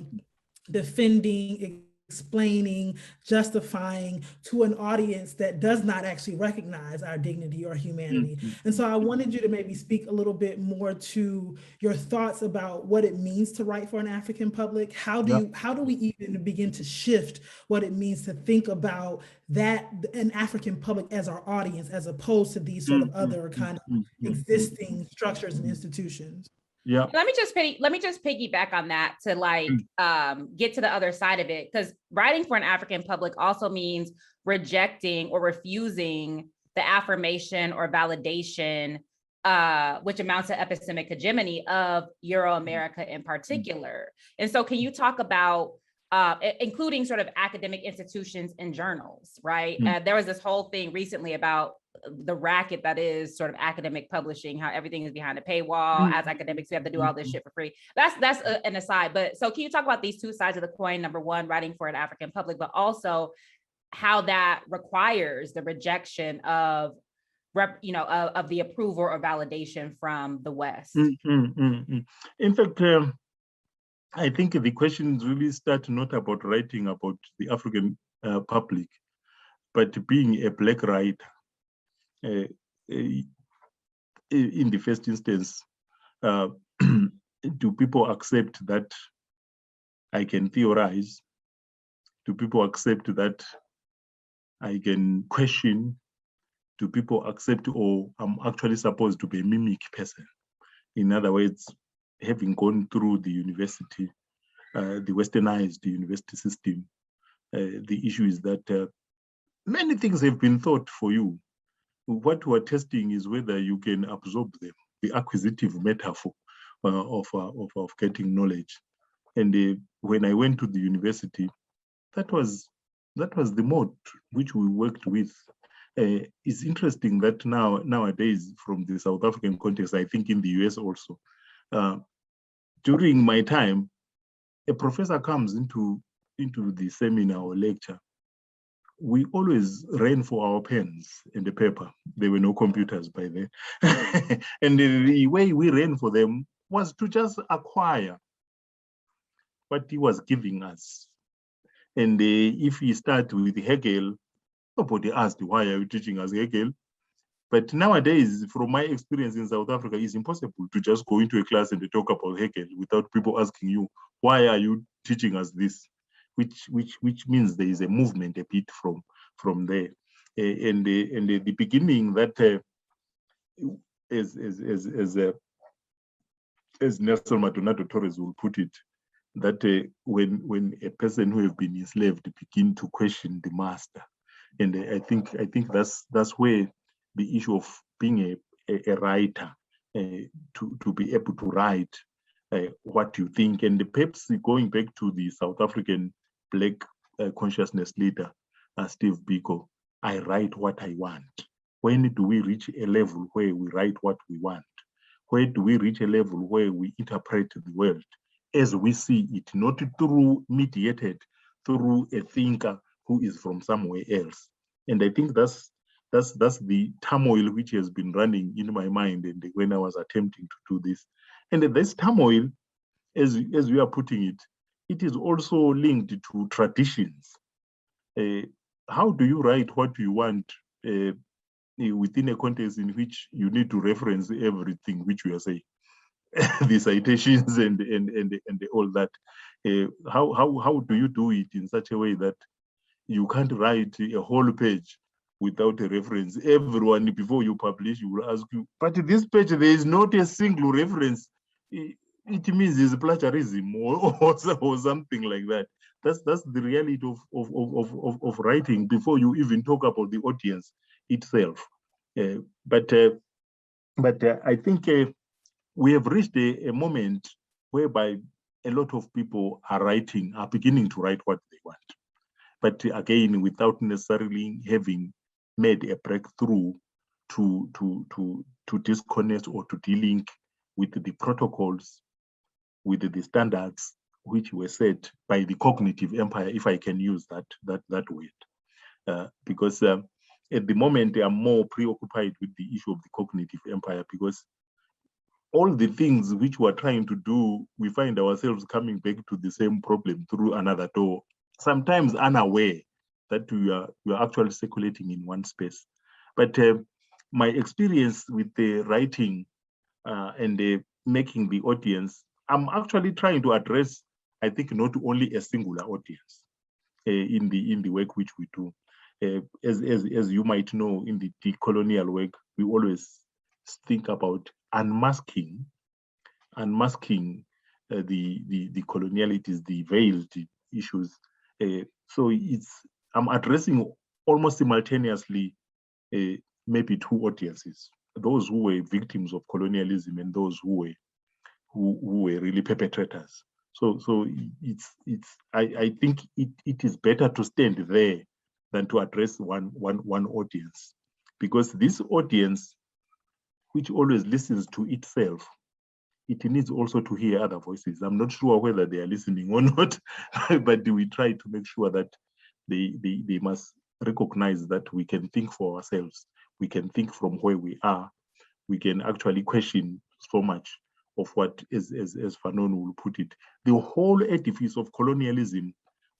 defending, explaining, justifying to an audience that does not actually recognize our dignity or humanity. And so I wanted you to maybe speak a little bit more to your thoughts about what it means to write for an African public. How do we even begin to shift what it means to think about that an African public as our audience, as opposed to these sort of other kind of existing structures and institutions? Yeah. Let me just piggyback on that to get to the other side of it, because writing for an African public also means rejecting or refusing the affirmation or validation, which amounts to epistemic hegemony of Euro-America in particular. And so can you talk about, including sort of academic institutions and journals, right? There was this whole thing recently about the racket that is sort of academic publishing, how everything is behind a paywall. As academics, we have to do all this shit for free. That's an aside. But so can you talk about these two sides of the coin? Number one, writing for an African public, but also how that requires the rejection of the approval or validation from the West. In fact, I think the questions really start not about writing about the African public, but being a Black writer. In the first instance, do people accept that I can theorize? Do people accept that I can question? Do people accept, or I'm actually supposed to be a mimic person? In other words, having gone through the university, the westernized university system, the issue is that many things have been thought for you. What we're testing is whether you can absorb them, the acquisitive metaphor of getting knowledge. And when I went to the university, that was the mode which we worked with. It's interesting that nowadays, from the South African context, I think in the US also, during my time, a professor comes into the seminar or lecture. We always ran for our pens and the paper. There were no computers by then. And the way we ran for them was to just acquire what he was giving us. And if we start with Hegel, nobody asked, why are you teaching us Hegel? But nowadays, from my experience in South Africa, it's impossible to just go into a class and talk about Hegel without people asking you, why are you teaching us this? Which means there is a movement a bit from there. And the beginning that, as Nelson Maldonado Torres will put it, that when a person who have been enslaved begin to question the master. And I think that's where the issue of being a writer, to be able to write what you think. And perhaps going back to the South African Black consciousness leader, Steve Biko, I write what I want. When do we reach a level where we write what we want? Where do we reach a level where we interpret the world as we see it, not mediated through a thinker who is from somewhere else? And I think that's the turmoil which has been running in my mind and when I was attempting to do this. And this turmoil, as we are putting it, it is also linked to traditions. How do you write what you want within a context in which you need to reference everything which we are saying, the citations and all that? How do you do it in such a way that you can't write a whole page without a reference? Everyone, before you publish, you will ask you, but this page, there is not a single reference. It means it's plagiarism or something like that. That's the reality of writing before you even talk about the audience itself. But I think we have reached a moment whereby a lot of people are beginning to write what they want. But again, without necessarily having made a breakthrough to disconnect or to de-link with the protocols, with the standards which were set by the cognitive empire, if I can use that word. Because at the moment, they are more preoccupied with the issue of the cognitive empire, because all the things which we're trying to do, we find ourselves coming back to the same problem through another door, sometimes unaware that we are actually circulating in one space. But my experience with the writing and making the audience, I'm actually trying to address, I think, not only a singular audience in the work which we do. As you might know, in the decolonial work, we always think about unmasking the colonialities, the veiled issues. So I'm addressing almost simultaneously maybe two audiences: those who were victims of colonialism and those who were really perpetrators. So I think it is better to stand there than to address one audience, because this audience, which always listens to itself, it needs also to hear other voices. I'm not sure whether they are listening or not, but we try to make sure that they must recognize that we can think for ourselves. We can think from where we are. We can actually question so much of what, as Fanon will put it, the whole edifice of colonialism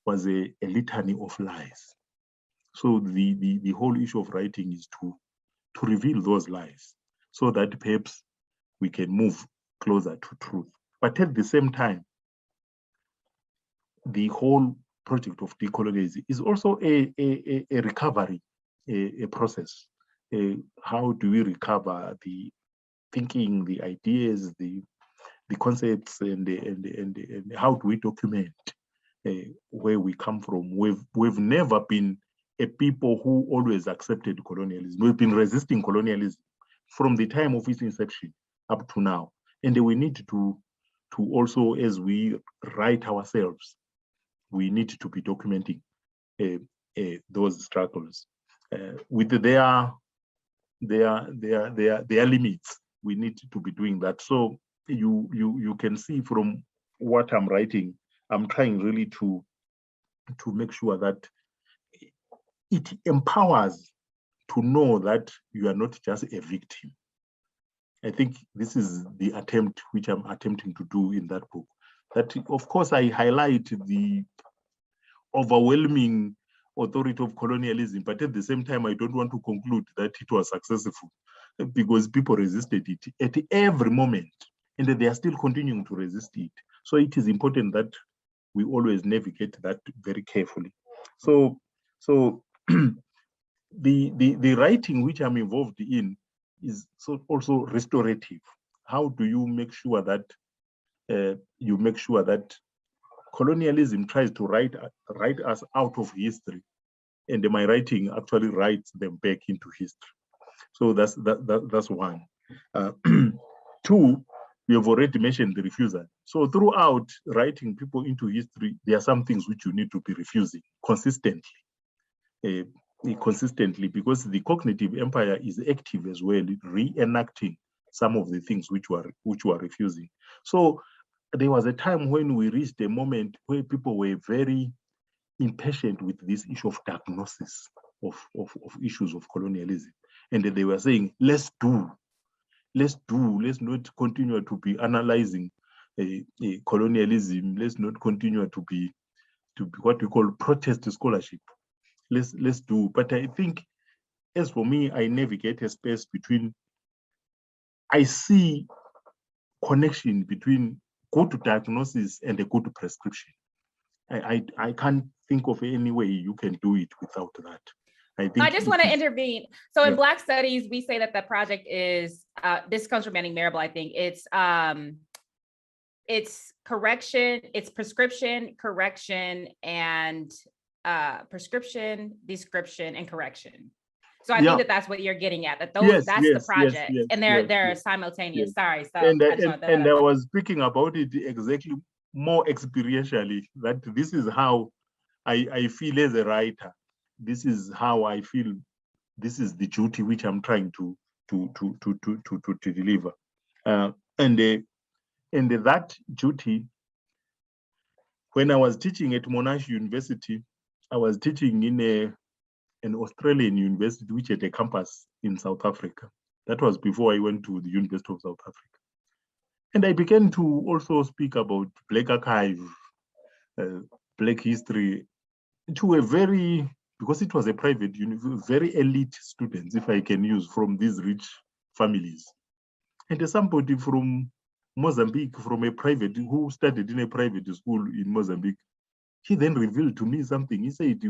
was a litany of lies. So the whole issue of writing is to reveal those lies, so that perhaps we can move closer to truth. But at the same time, the whole project of decolonizing is also a recovery, a process. How do we recover the thinking, the ideas, the concepts, and how do we document where we come from? We've never been a people who always accepted colonialism. We've been resisting colonialism from the time of its inception up to now. And we need to also, as we write ourselves, we need to be documenting those struggles with their limits. We need to be doing that. So you can see from what I'm writing, I'm trying really to make sure that it empowers to know that you are not just a victim. I think this is the attempt which I'm attempting to do in that book. That, of course, I highlight the overwhelming authority of colonialism, but at the same time, I don't want to conclude that it was successful, because people resisted it at every moment, and they are still continuing to resist it. So it is important that we always navigate that very carefully. So the writing which I'm involved in is also restorative. How do you make sure that colonialism tries to write us out of history, and my writing actually writes them back into history? So that's one. Two, we have already mentioned the refusal. So throughout writing people into history, there are some things which you need to be refusing consistently, because the cognitive empire is active as well, reenacting some of the things which were refusing. So there was a time when we reached a moment where people were very impatient with this issue of diagnosis of issues of colonialism, and they were saying, let's not continue to be analyzing colonialism. Let's not continue to be what we call protest scholarship. Let's do. But I think, as for me, I navigate a space between, I see connection between good diagnosis and a good prescription. I can't think of any way you can do it without that. I just want to intervene. So in Black Studies, we say that the project is, this comes from Manning Marable, I think. It's correction, it's prescription, correction, and prescription, description, and correction. So I think that that's what you're getting at, that those, that's the project, and they're simultaneous. Sorry, so and I was speaking about it exactly more experientially, that this is how I feel as a writer. This is how I feel. This is the duty which I'm trying to deliver, and that duty. When I was teaching at Monash University, I was teaching in an Australian university which had a campus in South Africa. That was before I went to the University of South Africa. And I began to also speak about Black Archive, Black history, to a very, because it was a private university, very elite students, if I can use, from these rich families. And somebody from Mozambique, from a private, who studied in a private school in Mozambique, he then revealed to me something. He said,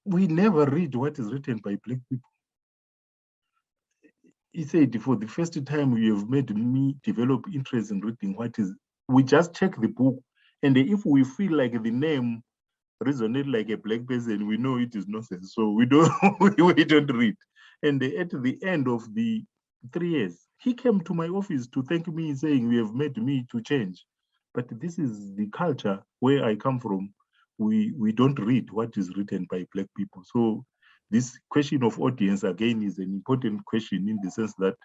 we never read what is written by Black people. He said, for the first time, you have made me develop interest in reading what is, we just check the book. And if we feel like the name resonates like a Black person, we know it is nonsense. So we don't, we don't read. And at the end of the 3 years, he came to my office to thank me, saying, we have made me to change. But this is the culture where I come from. We don't read what is written by Black people. So this question of audience, again, is an important question in the sense that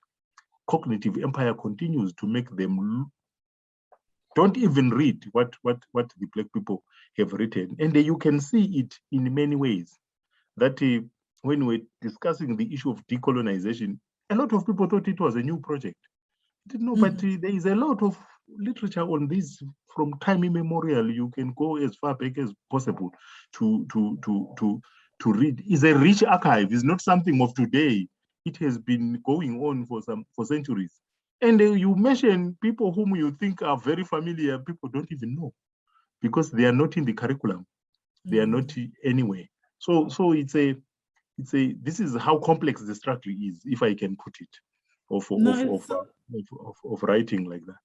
cognitive empire continues to make them don't even read what the Black people have written. And you can see it in many ways. That when we're discussing the issue of decolonization, a lot of people thought it was a new project. No, but there is a lot of literature on this from time immemorial. You can go as far back as possible to read. It's a rich archive. It's not something of today. It has been going on for centuries. And you mention people whom you think are very familiar. People don't even know because they are not in the curriculum. They are not anywhere. So this is how complex the struggle is, if I can put it, of writing like that.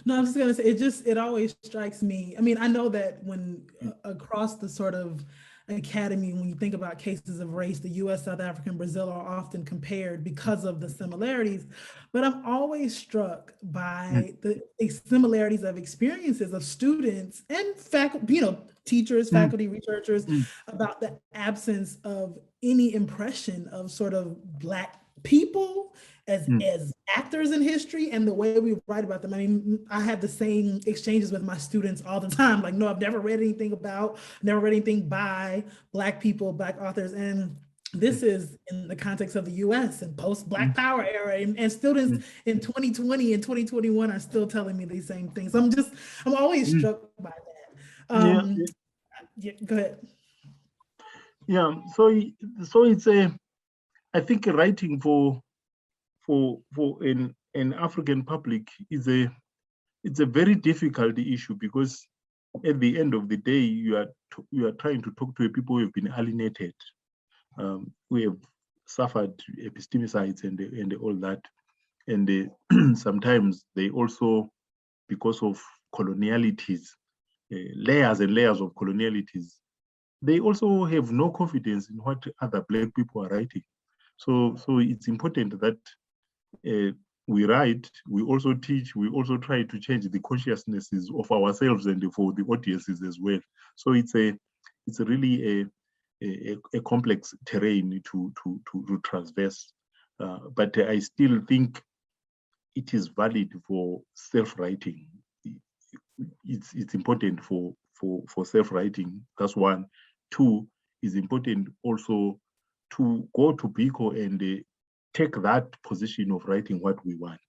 No, I was just gonna say, it always strikes me. I mean, I know that when across the sort of academy, when you think about cases of race, the US, South Africa, and Brazil are often compared because of the similarities, but I'm always struck by the similarities of experiences of students and faculty, teachers, faculty, researchers, about the absence of any impression of sort of Black people as actors in history and the way we write about them. I mean, I have the same exchanges with my students all the time. Like, no, I've never read anything by Black people, Black authors. And this is in the context of the US and post-Black Power era. And students in 2020 and 2021 are still telling me these same things. I'm always struck by that. Go ahead. Yeah, so it's I think writing for an African public it's a very difficult issue, because at the end of the day, you are trying to talk to people who have been alienated, who have suffered epistemicides and all that, and sometimes they also, because of colonialities, layers and layers of colonialities, they also have no confidence in what other Black people are writing. So it's important that we write, we also teach, we also try to change the consciousnesses of ourselves and for the audiences as well. So it's really a complex terrain to traverse, but I still think it is valid for self-writing. It's important for self-writing. That's one. Two, is important also to go to Biko and take that position of writing what we want.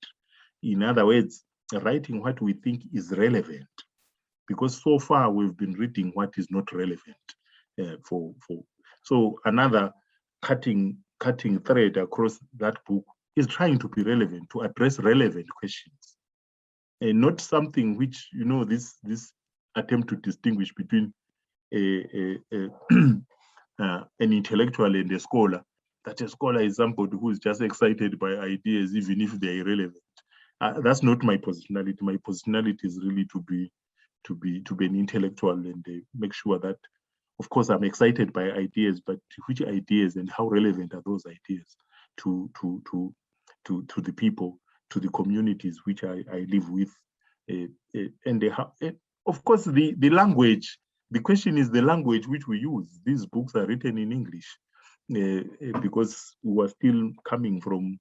In other words, writing what we think is relevant, because so far we've been reading what is not relevant. So another cutting thread across that book is trying to be relevant, to address relevant questions, and not something which, this attempt to distinguish between an intellectual and a scholar. That a scholar is somebody who is just excited by ideas, even if they're irrelevant. That's not my personality. My personality is really to be an intellectual and make sure that of course, I'm excited by ideas, but which ideas and how relevant are those ideas to the people, to the communities which I live with, of course, the language. The question is the language which we use. These books are written in English because we are still coming from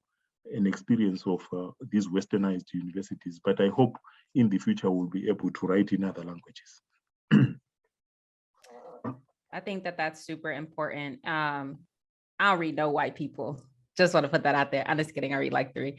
an experience of these westernized universities. But I hope in the future we'll be able to write in other languages. I think that that's super important. I don't read no white people. Just want to put that out there. I'm just kidding. I read like 3.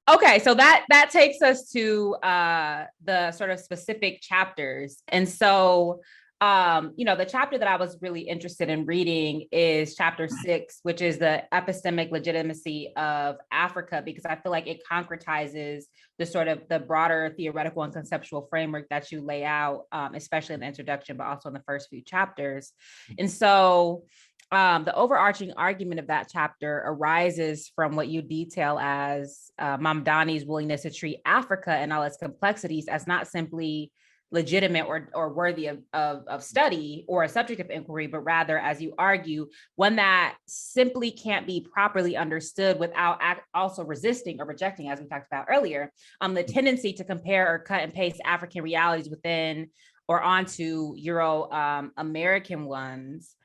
Okay, so that takes us to the sort of specific chapters. And so, the chapter that I was really interested in reading is chapter 6, which is the epistemic legitimacy of Africa, because I feel like it concretizes the sort of the broader theoretical and conceptual framework that you lay out, especially in the introduction, but also in the first few chapters. And so the overarching argument of that chapter arises from what you detail as Mamdani's willingness to treat Africa and all its complexities as not simply legitimate or worthy of study or a subject of inquiry, but rather, as you argue, one that simply can't be properly understood without also resisting or rejecting, as we talked about earlier, the tendency to compare or cut and paste African realities within or onto Euro-American ones.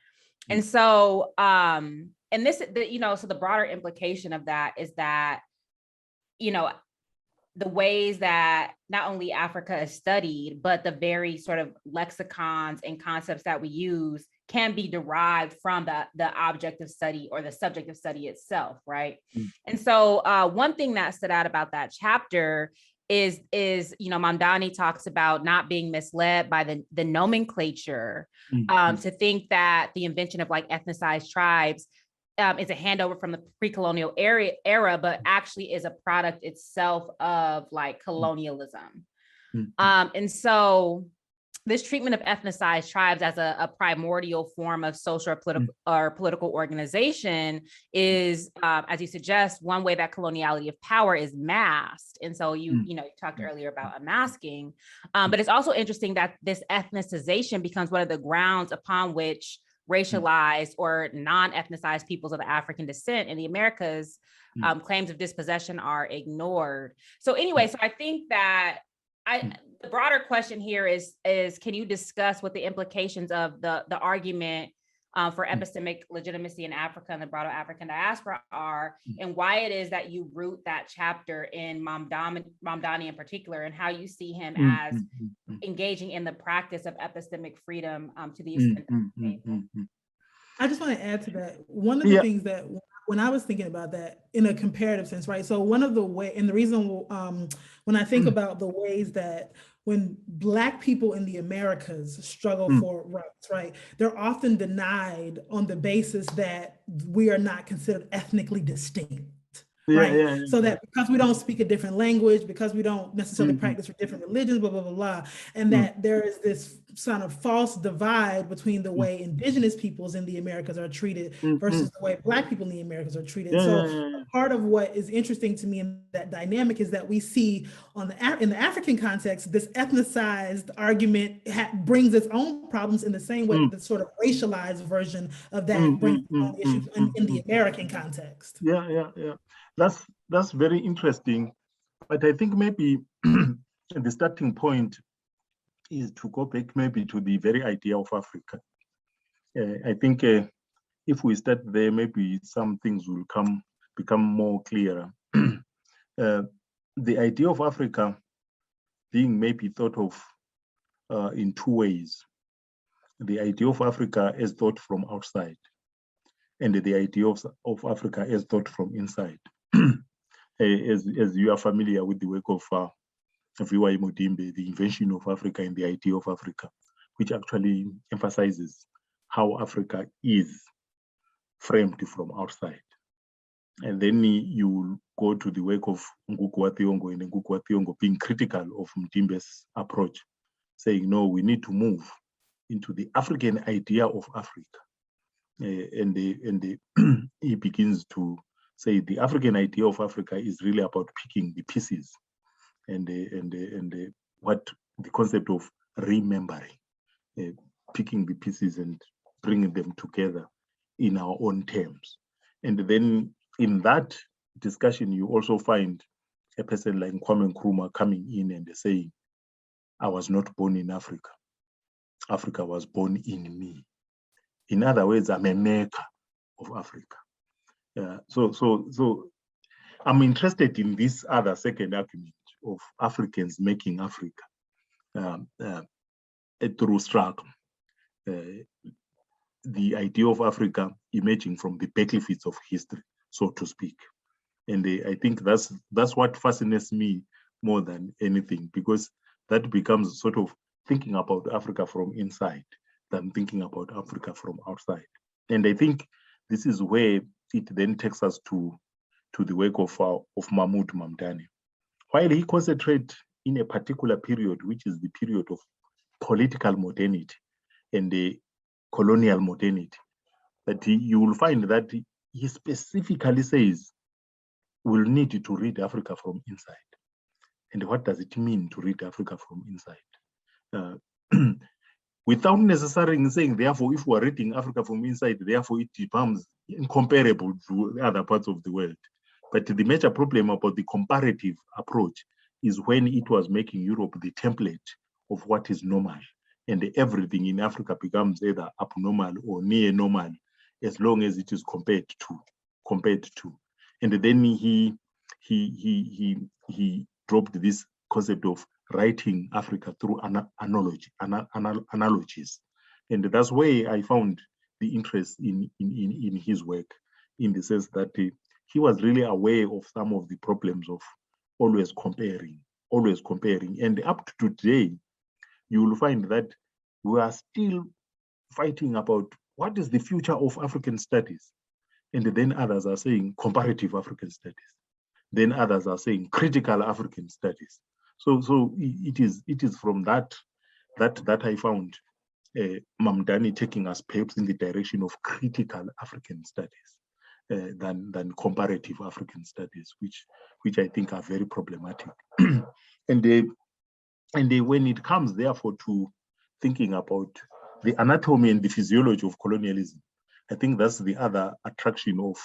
And so, so the broader implication of that is that, the ways that not only Africa is studied, but the very sort of lexicons and concepts that we use can be derived from the object of study or the subject of study itself, right? And so one thing that stood out about that chapter is Mamdani talks about not being misled by the nomenclature, to think that the invention of like ethnicized tribes is a handover from the pre-colonial era, but actually is a product itself of like colonialism. And so this treatment of ethnicized tribes as a primordial form of social or political organization is, as you suggest, one way that coloniality of power is masked. And so you talked earlier about unmasking, but it's also interesting that this ethnicization becomes one of the grounds upon which racialized or non-ethnicized peoples of African descent in the Americas, claims of dispossession are ignored. So anyway, so I think that the broader question here is can you discuss what the implications of the argument for epistemic legitimacy in Africa and the broader African diaspora are, and why it is that you root that chapter in Mamdani in particular, and how you see him as engaging in the practice of epistemic freedom to the extent I just want to add to that. One of the things that when I was thinking about that in a comparative sense, right? So one of the way, and the reason when I think about the ways that when Black people in the Americas struggle for rights, right, they're often denied on the basis that we are not considered ethnically distinct. Right. So that because we don't speak a different language, because we don't necessarily practice for different religions, blah, blah, blah, blah, and that there is this sort of false divide between the way indigenous peoples in the Americas are treated versus the way Black people in the Americas are treated. So part of what is interesting to me in that dynamic is that we see in the African context, this ethnicized argument brings its own problems in the same way the sort of racialized version of that brings its own issues in the American context. That's very interesting, but I think maybe the starting point is to go back maybe to the very idea of Africa. I think if we start there, maybe some things will become more clearer. The idea of Africa being maybe thought of in 2 ways: the idea of Africa as thought from outside, and the idea of Africa as thought from inside. As you are familiar with the work of V.Y. Mudimbe, the invention of Africa and the idea of Africa, which actually emphasizes how Africa is framed from outside. And then you go to the work of Nguku wa Thiong'o, and Nguku wa Thiong'o being critical of Mudimbe's approach, saying, no, we need to move into the African idea of Africa. And he begins to say the African idea of Africa is really about picking the pieces and what the concept of remembering. picking the pieces and bringing them together in our own terms. And then in that discussion, you also find a person like Kwame Nkrumah coming in and saying, I was not born in Africa. Africa was born in me. In other words, I'm a maker of Africa. So I'm interested in this other second argument of Africans making Africa through struggle. The idea of Africa emerging from the battlefields of history, so to speak. And I think that's what fascinates me more than anything, because that becomes sort of thinking about Africa from inside than thinking about Africa from outside. And I think this is where it then takes us to the work of Mahmoud Mamdani. While he concentrates in a particular period, which is the period of political modernity and the colonial modernity, that you will find that he specifically says we'll need to read Africa from inside. And what does it mean to read Africa from inside? Without necessarily saying, therefore, if we are reading Africa from inside, therefore it becomes incomparable to other parts of the world. But the major problem about the comparative approach is when it was making Europe the template of what is normal. And everything in Africa becomes either abnormal or near normal, as long as it is compared to. And then he dropped this concept of writing Africa through analogies. And that's where I found the interest in his work, in the sense that he was really aware of some of the problems of always comparing. And up to today, you will find that we are still fighting about what is the future of African studies. And then others are saying comparative African studies. Then others are saying critical African studies. So it is from that I found Mamdani taking us perhaps in the direction of critical African studies than comparative African studies, which I think are very problematic. and when it comes, therefore, to thinking about the anatomy and the physiology of colonialism, I think that's the other attraction of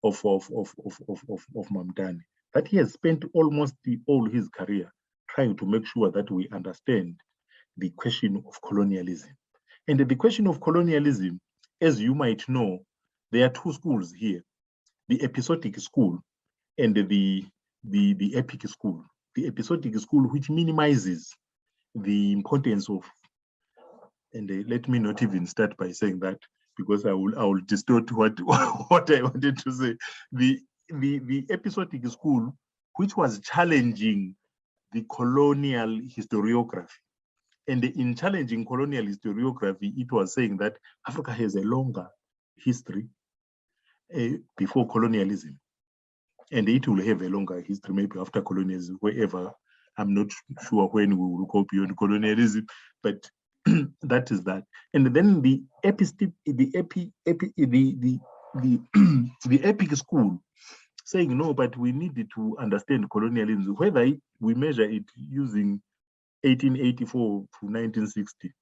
Mamdani, that he has spent almost all his career trying to make sure that we understand the question of colonialism. And the question of colonialism, as you might know, there are two schools here: the episodic school and the epic school. The episodic school, which minimizes the importance of, and let me not even start by saying that, because I will distort what I wanted to say. The episodic school, which was challenging the colonial historiography. And in challenging colonial historiography, it was saying that Africa has a longer history before colonialism. And it will have a longer history maybe after colonialism, wherever. I'm not sure when we will go beyond colonialism, but that is that. And then the epic school saying no, but we needed to understand colonialism, whether we measure it using 1884 to 1960.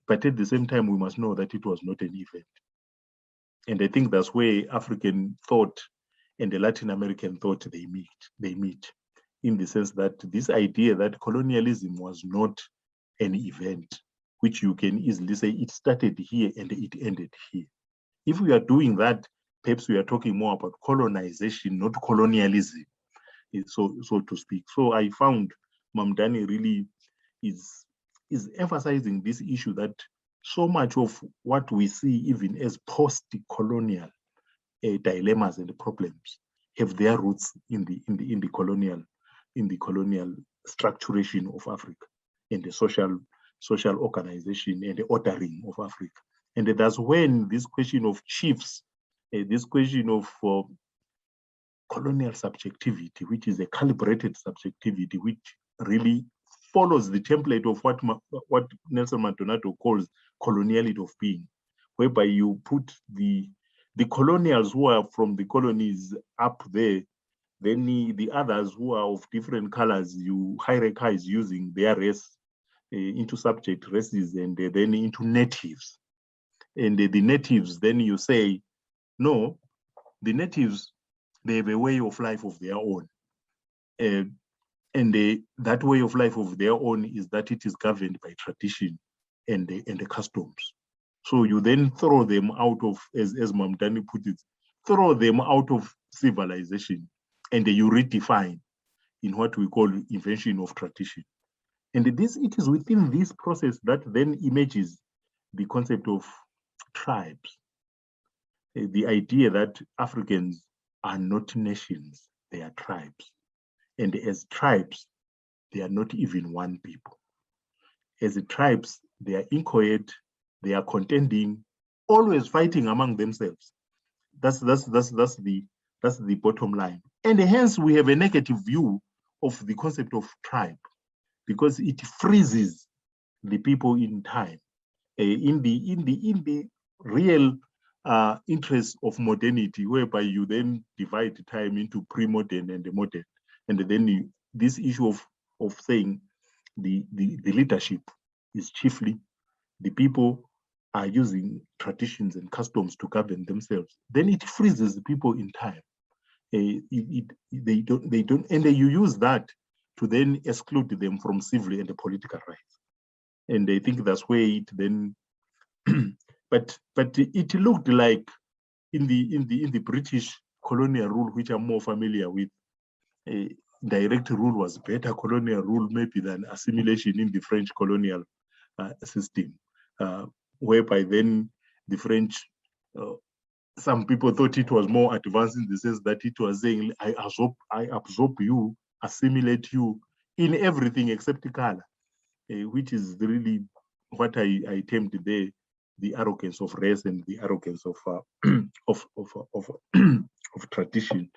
But at the same time, we must know that it was not an event. And I think that's where African thought and the Latin American thought they meet, in the sense that this idea that colonialism was not an event, which you can easily say it started here and it ended here. If we are doing that, perhaps we are talking more about colonization, not colonialism, so to speak. So I found Mamdani really is emphasizing this issue that so much of what we see even as post-colonial dilemmas and problems have their roots in the colonial structuration of Africa, and the social organization and the ordering of Africa. And that's when this question of chiefs, this question of colonial subjectivity, which is a calibrated subjectivity, which really follows the template of what Nelson Maldonado calls coloniality of being, whereby you put the colonials who are from the colonies up there, then the others who are of different colors, you hierarchize using their race, into subject races, and then into natives. And the natives, then you say, no, the natives, they have a way of life of their own. And that way of life of their own is that it is governed by tradition and the customs. So you then throw them out of, as Mamdani put it, throw them out of civilization, and you redefine in what we call invention of tradition. And it is within this process that then emerges the concept of tribes. The idea that Africans are not nations, they are tribes. And as tribes, they are not even one people. As tribes, they are inchoate, they are contending, always fighting among themselves. That's the bottom line. And hence we have a negative view of the concept of tribe, because it freezes the people in time. In the real interest of modernity, whereby you then divide time into pre-modern and the modern, and then this issue of saying the leadership is chiefly the people are using traditions and customs to govern themselves, then it freezes the people in time. They don't, and you use that to then exclude them from civil and political rights. And I think that's where it then, but it looked like in the British colonial rule, which I'm more familiar with, direct rule was better colonial rule maybe than assimilation in the French colonial system, whereby then the French, some people thought it was more advanced in the sense that it was saying, I absorb you, assimilate you in everything except color, which is really what I termed there, the arrogance of race and the arrogance of of tradition.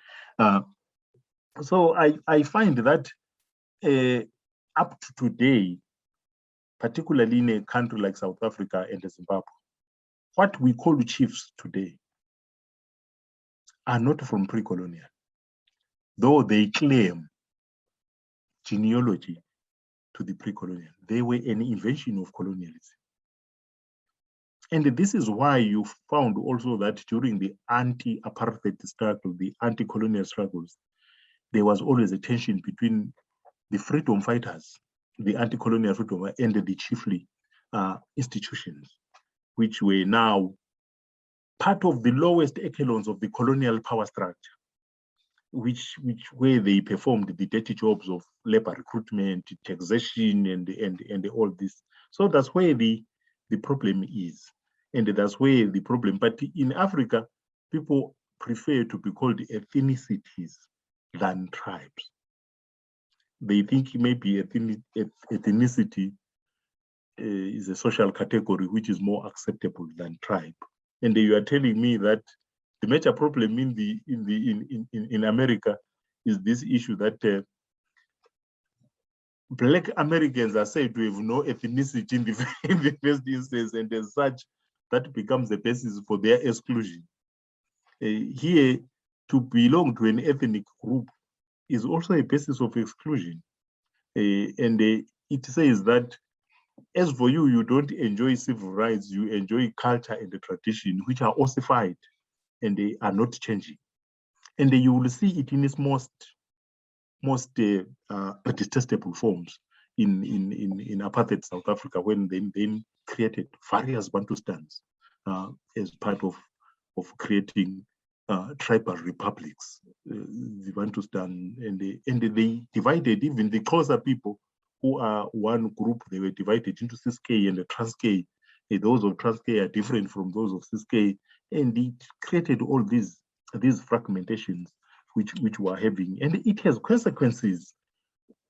So I find that up to today, particularly in a country like South Africa and Zimbabwe, what we call chiefs today are not from pre-colonial, though they claim genealogy to the pre-colonial. They were an invention of colonialism. And this is why you found also that during the anti-apartheid struggle, the anti-colonial struggles, there was always a tension between the freedom fighters, the anti-colonial freedom, and the chiefly institutions, which were now part of the lowest echelons of the colonial power structure, where they performed the dirty jobs of labor recruitment, taxation, and all this. So that's where the problem is. And that's where the problem, but in Africa, people prefer to be called ethnicities than tribes. They think maybe ethnicity is a social category which is more acceptable than tribe. And you are telling me that the major problem in America is this issue that Black Americans are said to have no ethnicity in the first instance, and as such, that becomes the basis for their exclusion. Here, to belong to an ethnic group is also a basis of exclusion. And it says that as for you, you don't enjoy civil rights, you enjoy culture and the tradition, which are ossified and they are not changing. And you will see it in its most detestable forms in apartheid South Africa, when they then created various Bantustans as part of creating tribal republics, the Bantustan, and they divided even the Xhosa people, who are one group. They were divided into Ciskei and the Transkei. Those of Transkei are different from those of Ciskei, and it created all these fragmentations which we are having, and it has consequences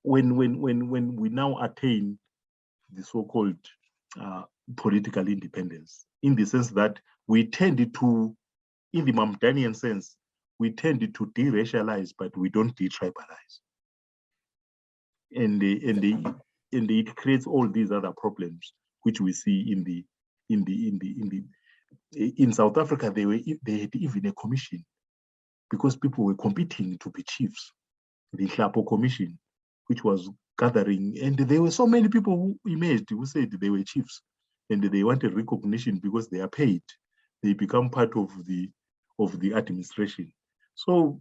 when we now attain the so-called political independence, in the sense that we tend to, in the Mamdanian sense, we tend to de-racialize, but we don't de-tribalize. And it creates all these other problems which we see in South Africa. They had even a commission, because people were competing to be chiefs, the Hlapo Commission, which was gathering, and there were so many people who emerged who said they were chiefs and they wanted recognition because they are paid. They become part of the administration. So,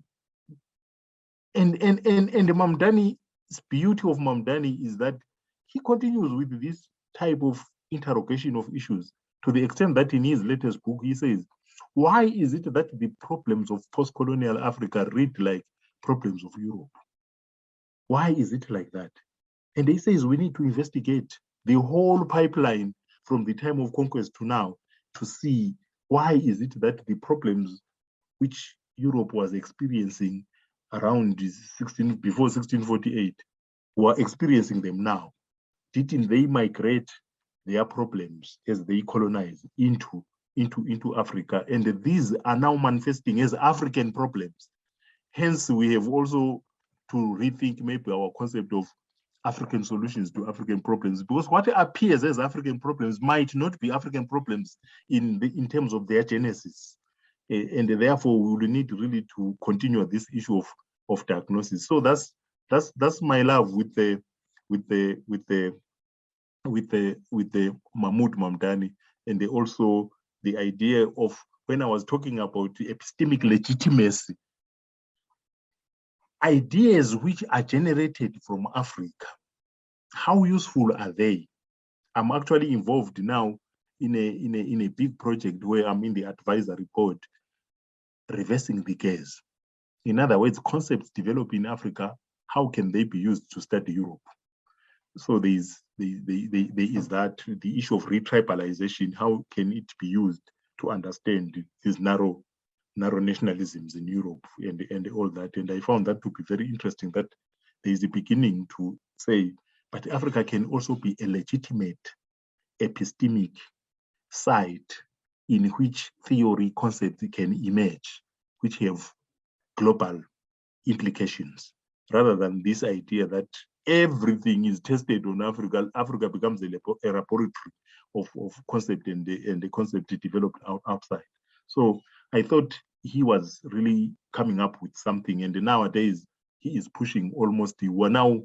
and Mamdani's beauty of Mamdani is that he continues with this type of interrogation of issues to the extent that in his latest book, he says, why is it that the problems of post-colonial Africa read like problems of Europe? Why is it like that? And he says we need to investigate the whole pipeline from the time of conquest to now to see why is it that the problems which Europe was experiencing around before 1648 were experiencing them now. Didn't they migrate their problems as they colonize into Africa? And these are now manifesting as African problems. Hence, we have also to rethink maybe our concept of African solutions to African problems, because what appears as African problems might not be African problems in terms of their genesis. And therefore, we will need really to continue this issue of diagnosis. So that's my love with the Mahmoud Mamdani, and also the idea of, when I was talking about the epistemic legitimacy, ideas which are generated from Africa, how useful are they? I'm actually involved now in a big project where I'm in the advisory board, reversing the gaze. In other words, concepts developed in Africa, how can they be used to study Europe? So there is that, the issue of retribalization, how can it be used to understand these narrow nationalisms in Europe and all that. And I found that to be very interesting, that there is a beginning to say, but Africa can also be a legitimate epistemic site in which theory concepts can emerge, which have global implications, rather than this idea that everything is tested on Africa. Africa becomes a laboratory of concept and the concept developed outside. So I thought he was really coming up with something, and nowadays he is pushing almost, we're now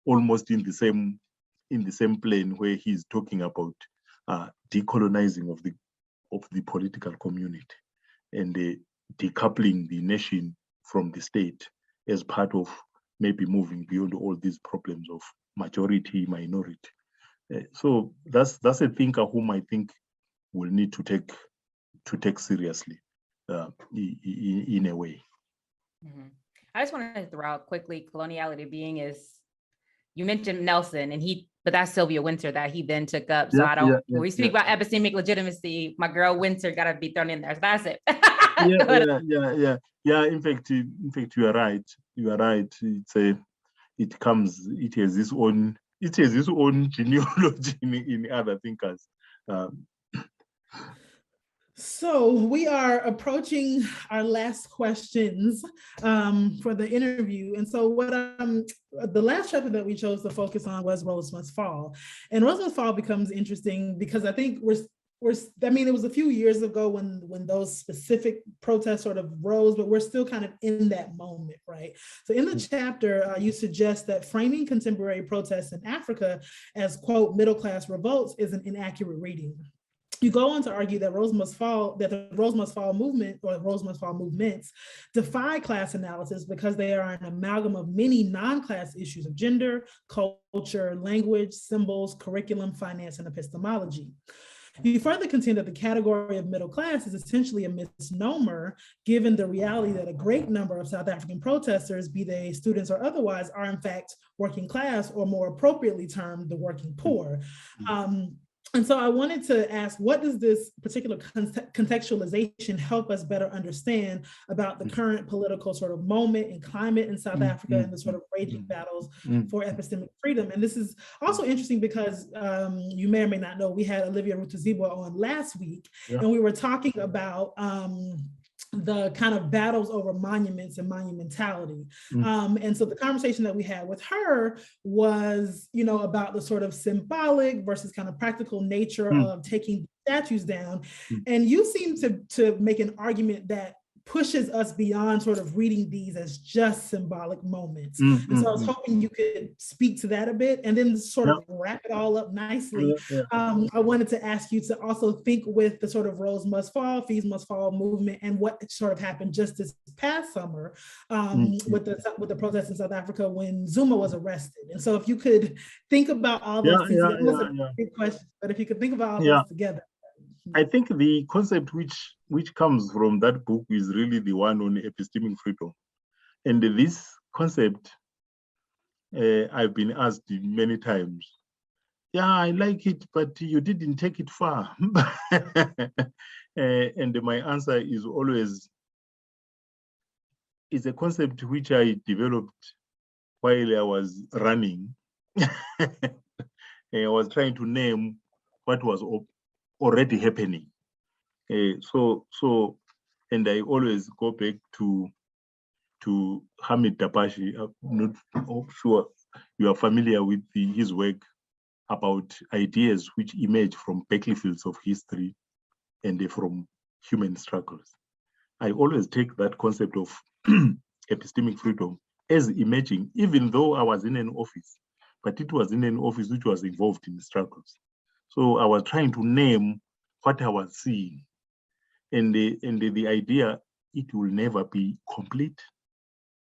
almost in the same plane where he's talking about decolonizing of the political community and decoupling the nation from the state as part of maybe moving beyond all these problems of majority, minority. So that's a thinker whom I think will need to take seriously in a way. Mm-hmm. I just wanted to throw out quickly, coloniality being is, you mentioned Nelson, but that's Sylvia Winter that he then took up. So when we speak about epistemic legitimacy, my girl Winter got to be thrown in there. So that's it. Yeah. In fact, you are right. You are right. It has its own genealogy in other thinkers. So we are approaching our last questions for the interview. And so the last chapter that we chose to focus on was Rose Must Fall. And Rose Must Fall becomes interesting because I think it was a few years ago when those specific protests sort of rose, but we're still kind of in that moment, right? So in the chapter, you suggest that framing contemporary protests in Africa as, quote, middle-class revolts is an inaccurate reading. You go on to argue that the Rose Must Fall movement, or Rose Must Fall movements, defy class analysis because they are an amalgam of many non-class issues of gender, culture, language, symbols, curriculum, finance, and epistemology. You further contend that the category of middle class is essentially a misnomer, given the reality that a great number of South African protesters, be they students or otherwise, are in fact working class, or more appropriately termed the working poor. And so I wanted to ask, what does this particular contextualization help us better understand about the current political sort of moment and climate in South Africa and the sort of raging battles for epistemic freedom? And this is also interesting because you may or may not know, we had Olivia Rutuzibwa on last week, and we were talking about the kind of battles over monuments and monumentality. And so the conversation that we had with her was, about the sort of symbolic versus kind of practical nature of taking statues down. And you seem to make an argument that pushes us beyond sort of reading these as just symbolic moments. And so I was hoping you could speak to that a bit and then sort of wrap it all up nicely. I wanted to ask you to also think with the sort of Rose Must Fall, Fees Must Fall movement and what sort of happened just this past summer with the protests in South Africa when Zuma was arrested. And so if you could think about all those pieces, big question, but if you could think about all those together. I think the concept which comes from that book is really the one on epistemic freedom. And this concept, I've been asked many times, yeah, I like it, but you didn't take it far. And my answer is always, it's a concept which I developed while I was running. I was trying to name what was already happening. And I always go back to Hamid Dabashi. I'm not sure you are familiar with his work about ideas which emerge from battlefields of history and from human struggles. I always take that concept of epistemic freedom as emerging, even though I was in an office, but it was in an office which was involved in struggles. So I was trying to name what I was seeing. And the idea, it will never be complete,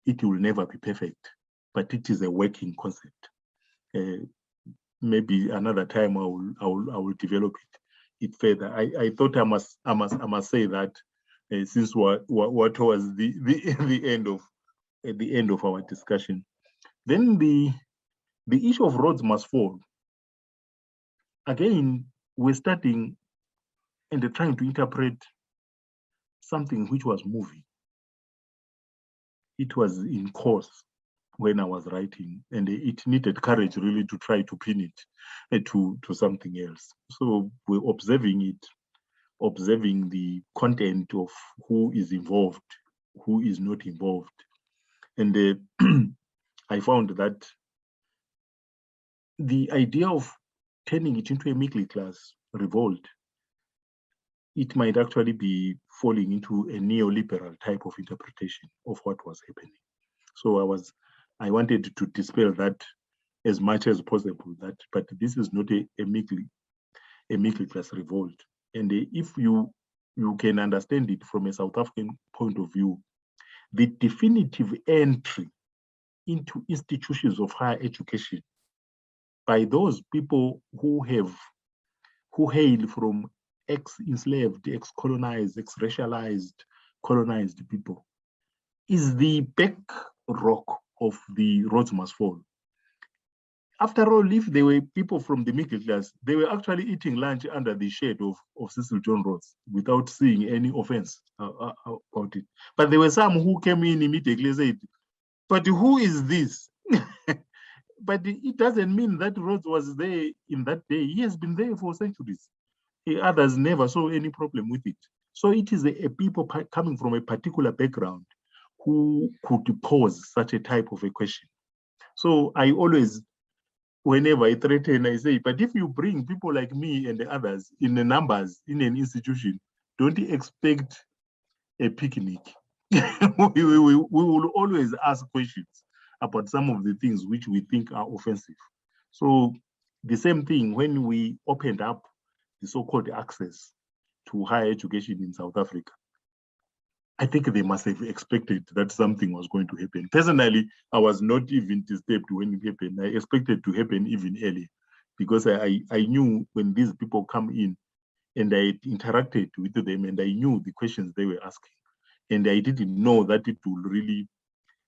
it will never be perfect, but it is a working concept. Maybe another time I will develop it further. I thought I must say that since what was the end of our discussion. Then the issue of roads must fall. Again, we're starting and trying to interpret something which was moving. It was in course when I was writing, and it needed courage really to try to pin it to something else. So we're observing the content of who is involved, who is not involved. And I found that the idea of turning it into a middle class revolt, it might actually be falling into a neoliberal type of interpretation of what was happening. So I wanted to dispel that as much as possible, but this is not a middle class revolt. And if you can understand it from a South African point of view, the definitive entry into institutions of higher education by those people who hail from ex-enslaved, ex-colonized, ex-racialized, colonized people is the bedrock of the roads must fall. After all, if they were people from the middle class, they were actually eating lunch under the shade of Cecil John Rhodes without seeing any offense about it. But there were some who came in immediately and said, but who is this? But it doesn't mean that Rhodes was there in that day. He has been there for centuries. Others never saw any problem with it. So it is a people coming from a particular background who could pose such a type of a question. So I always, whenever I threaten, I say, but if you bring people like me and the others in the numbers in an institution, don't expect a picnic. we will always ask questions about some of the things which we think are offensive. So the same thing when we opened up the so-called access to higher education in South Africa, I think they must have expected that something was going to happen. Personally, I was not even disturbed when it happened. I expected to happen even earlier because I knew when these people come in and I interacted with them and I knew the questions they were asking. And I didn't know that it would really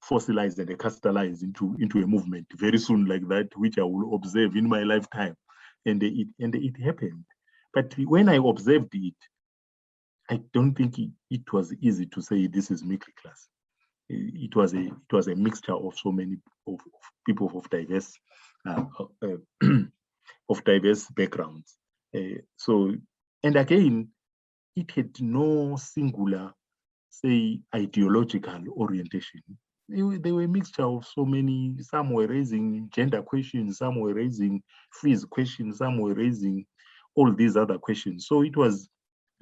fossilize and crystallize into a movement very soon like that, which I will observe in my lifetime. And it happened. But when I observed it, I don't think it was easy to say this is middle class. It was a mixture of so many of people of diverse backgrounds. And again, it had no singular, say, ideological orientation. They were a mixture of so many. Some were raising gender questions, some were raising fees questions, some were raising all these other questions. So it was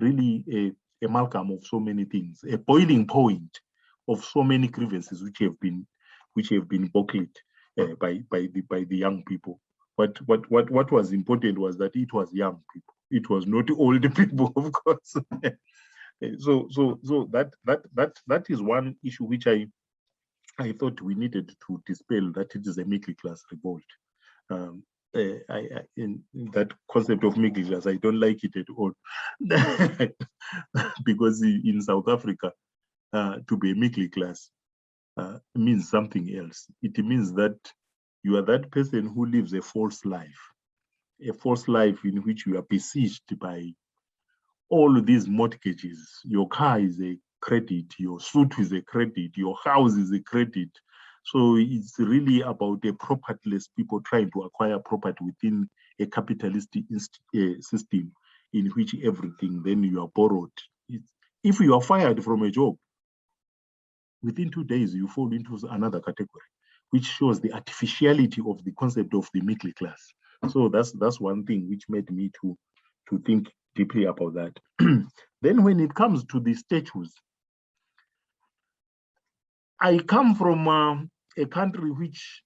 really amalgam of so many things, a boiling point of so many grievances which have been buckled by the young people. What was important was that it was young people. It was not old people, of course. So that is one issue which I thought we needed to dispel, that it is a middle class revolt. In that concept of middle class, I don't like it at all. Because in South Africa, to be a middle class means something else. It means that you are that person who lives a false life in which you are besieged by all of these mortgages. Your car is a credit, your suit is a credit, your house is a credit. So it's really about a propertyless people trying to acquire property within a capitalistic system in which everything, then you are borrowed. If you are fired from a job, within 2 days, you fall into another category, which shows the artificiality of the concept of the middle class. So that's one thing which made me to think deeply about that. Then when it comes to the statues, I come from a country which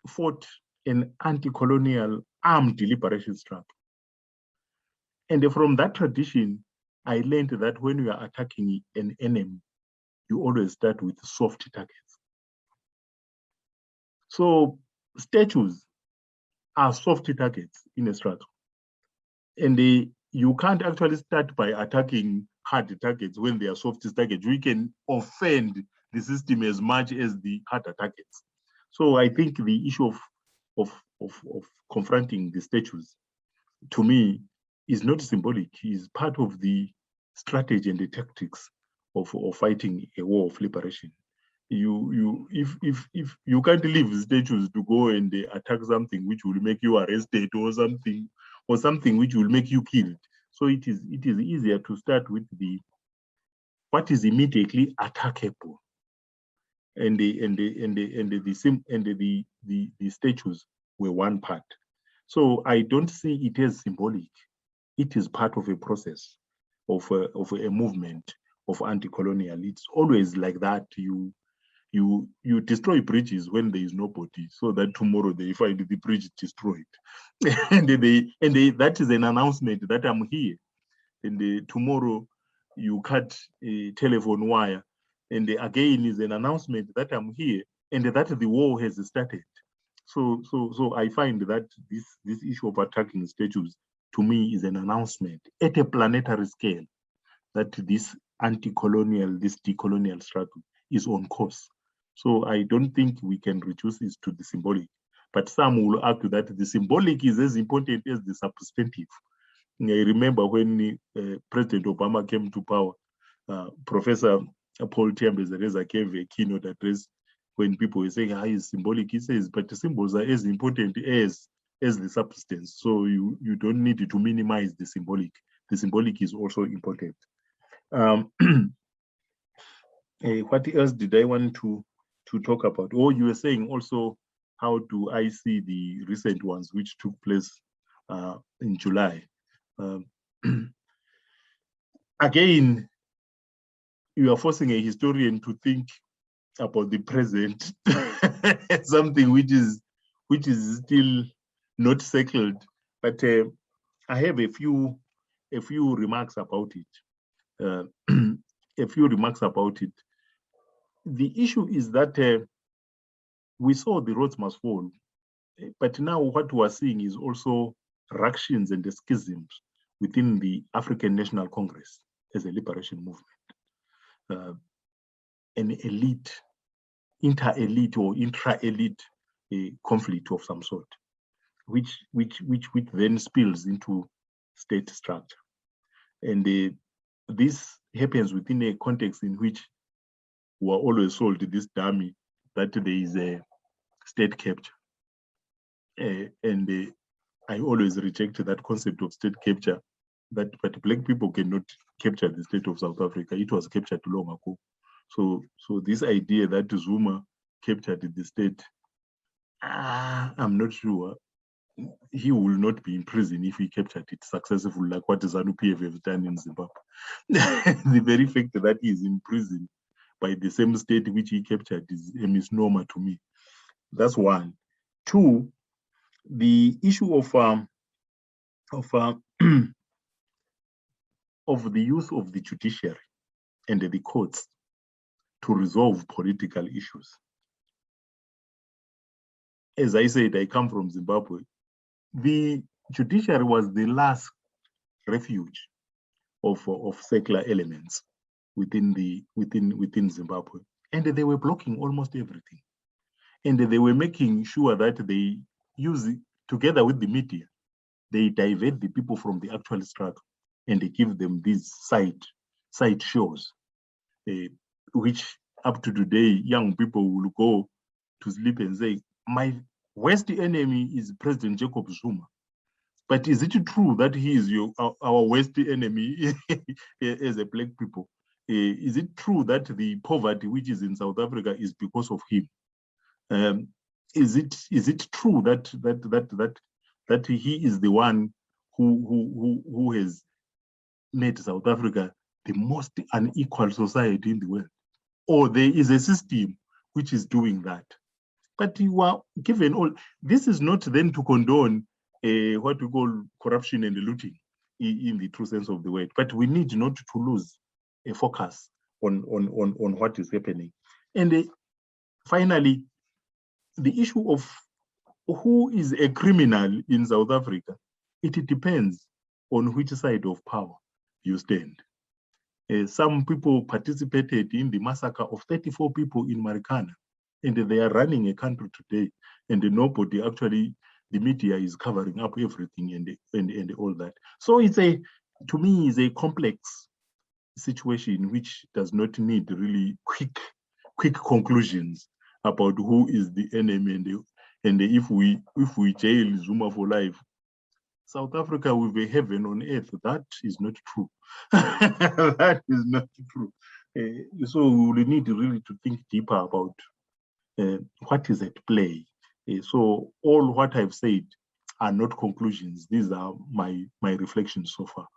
fought an anti-colonial armed liberation struggle. And from that tradition, I learned that when you are attacking an enemy, you always start with soft targets. So statues are soft targets in a struggle. And you can't actually start by attacking hard targets when they are soft targets. We can offend the system as much as the harder targets. So I think the issue of confronting the statues, to me, is not symbolic. Is part of the strategy and the tactics of fighting a war of liberation. If you can't leave statues to go and attack something which will make you arrested, or something which will make you killed. So it is easier to start with what is immediately attackable, and the statues were one part. So I don't see it as symbolic. It is part of a process of a movement of anti-colonial. It's always like that. You destroy bridges when there is nobody, so that tomorrow they find the bridge destroyed. and that is an announcement that I'm here. And tomorrow you cut a telephone wire, and again is an announcement that I'm here, and that the war has started. So I find that this issue of attacking statues, to me, is an announcement at a planetary scale that this anti-colonial, this decolonial struggle is on course. So I don't think we can reduce this to the symbolic. But some will argue that the symbolic is as important as the substantive. I remember when President Obama came to power, Professor Paul Tiambezereza gave a keynote address when people were saying, it's symbolic. He says, but the symbols are as important as the substance. So you don't need to minimize the symbolic. The symbolic is also important. What else did I want to talk about? Oh, you were saying also, how do I see the recent ones which took place in July? Again, you are forcing a historian to think about the present, something which is still not settled. But I have a few remarks about it. A few remarks about it. The issue is that we saw the roads must fall, but now what we are seeing is also ructions and schisms within the African National Congress as a liberation movement. An elite, inter-elite or intra-elite conflict of some sort, which then spills into state structure. And this happens within a context in which we are always sold this dummy that there is a state capture. And I always reject that concept of state capture, but Black people cannot capture the state of South Africa. It was captured long ago. So this idea that Zuma captured the state, I'm not sure. he will not be in prison if he captured it successfully, like what ZANU-PF have done in Zimbabwe. The very fact that he is in prison by the same state which he captured is a misnomer to me. That's one. Two, the issue of the use of the judiciary and the courts to resolve political issues. As I said, I come from Zimbabwe. The judiciary was the last refuge of secular elements within Zimbabwe, and they were blocking almost everything, and they were making sure that they use it together with the media. They divert the people from the actual struggle, and they give them these side shows, which up to today, young people will go to sleep and say, my worst enemy is President Jacob Zuma. But is it true that he is our worst enemy as a Black people? Is it true that the poverty which is in South Africa is because of him? Is it true that he is the one who has made South Africa the most unequal society in the world? Or there is a system which is doing that? But you are given all, this is not then to condone what we call corruption and looting in the true sense of the word. But we need not to lose a focus on what is happening. And finally, the issue of who is a criminal in South Africa, it depends on which side of power you stand. Some people participated in the massacre of 34 people in Marikana, and they are running a country today, and nobody actually, the media is covering up everything and all that. So to me, it's a complex situation which does not need really quick conclusions about who is the enemy, and if we jail Zuma for life, South Africa will be heaven on earth. That is not true. That is not true. So we will need really to think deeper about what is at play. So all what I've said are not conclusions. These are my reflections so far.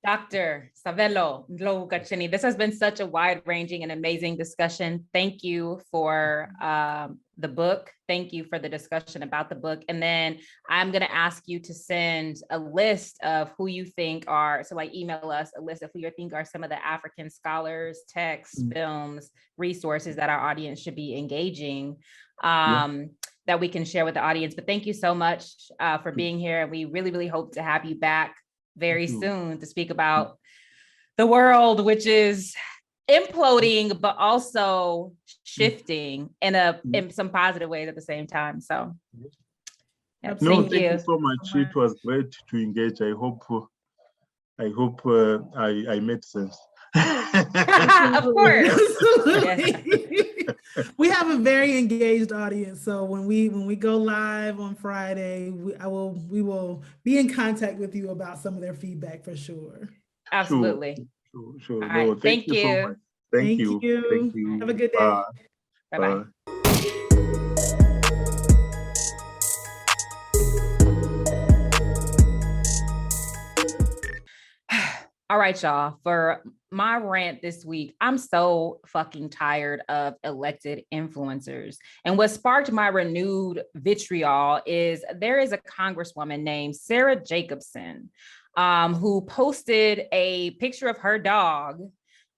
Dr. Sabelo, Ndlovu-Gatsheni, this has been such a wide-ranging and amazing discussion. Thank you for the book. Thank you for the discussion about the book. And then I'm going to ask you to send a list of who you think are, so like email us a list of who you think are some of the African scholars, texts, films, resources that our audience should be engaging, that we can share with the audience. But thank you so much for being here. We really, really hope to have you back very soon to speak about the world, which is imploding, but also shifting in some positive ways at the same time. So thank you so much. It was great to engage. I hope I made sense. Of course. We have a very engaged audience, so when we go live on Friday, we will be in contact with you about some of their feedback for sure. Absolutely. Sure. All right. Thank you so much. Thank you. Have a good day. Bye-bye. All right, y'all, for my rant this week, I'm so fucking tired of elected influencers. And what sparked my renewed vitriol is there is a congresswoman named Sarah Jacobson who posted a picture of her dog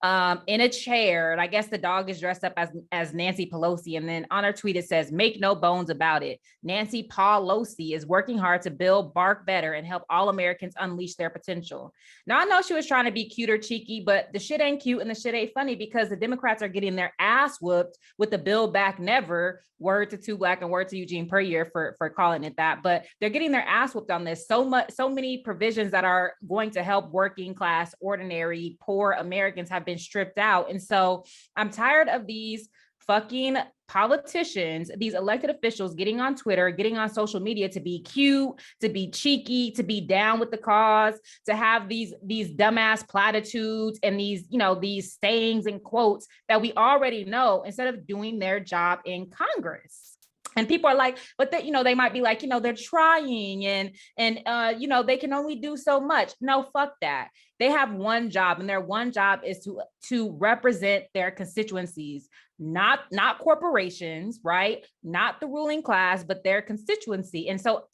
in a chair. And I guess the dog is dressed up as Nancy Pelosi. And then on her tweet, it says, "Make no bones about it. Nancy Pelosi is working hard to build bark better and help all Americans unleash their potential." Now, I know she was trying to be cute or cheeky, but the shit ain't cute and the shit ain't funny because the Democrats are getting their ass whooped with the Build Back Never, word to Two Black and word to Eugene Puryear for calling it that. But they're getting their ass whooped on this. So many provisions that are going to help working class, ordinary, poor Americans have been stripped out. And so I'm tired of these fucking politicians, these elected officials getting on Twitter, getting on social media to be cute, to be cheeky, to be down with the cause, to have these dumbass platitudes and these sayings and quotes that we already know instead of doing their job in Congress. And people are like, but they, they might be like, they're trying and they can only do so much. No, fuck that. They have one job, and their one job is to represent their constituencies, not corporations, right? Not the ruling class, but their constituency. And so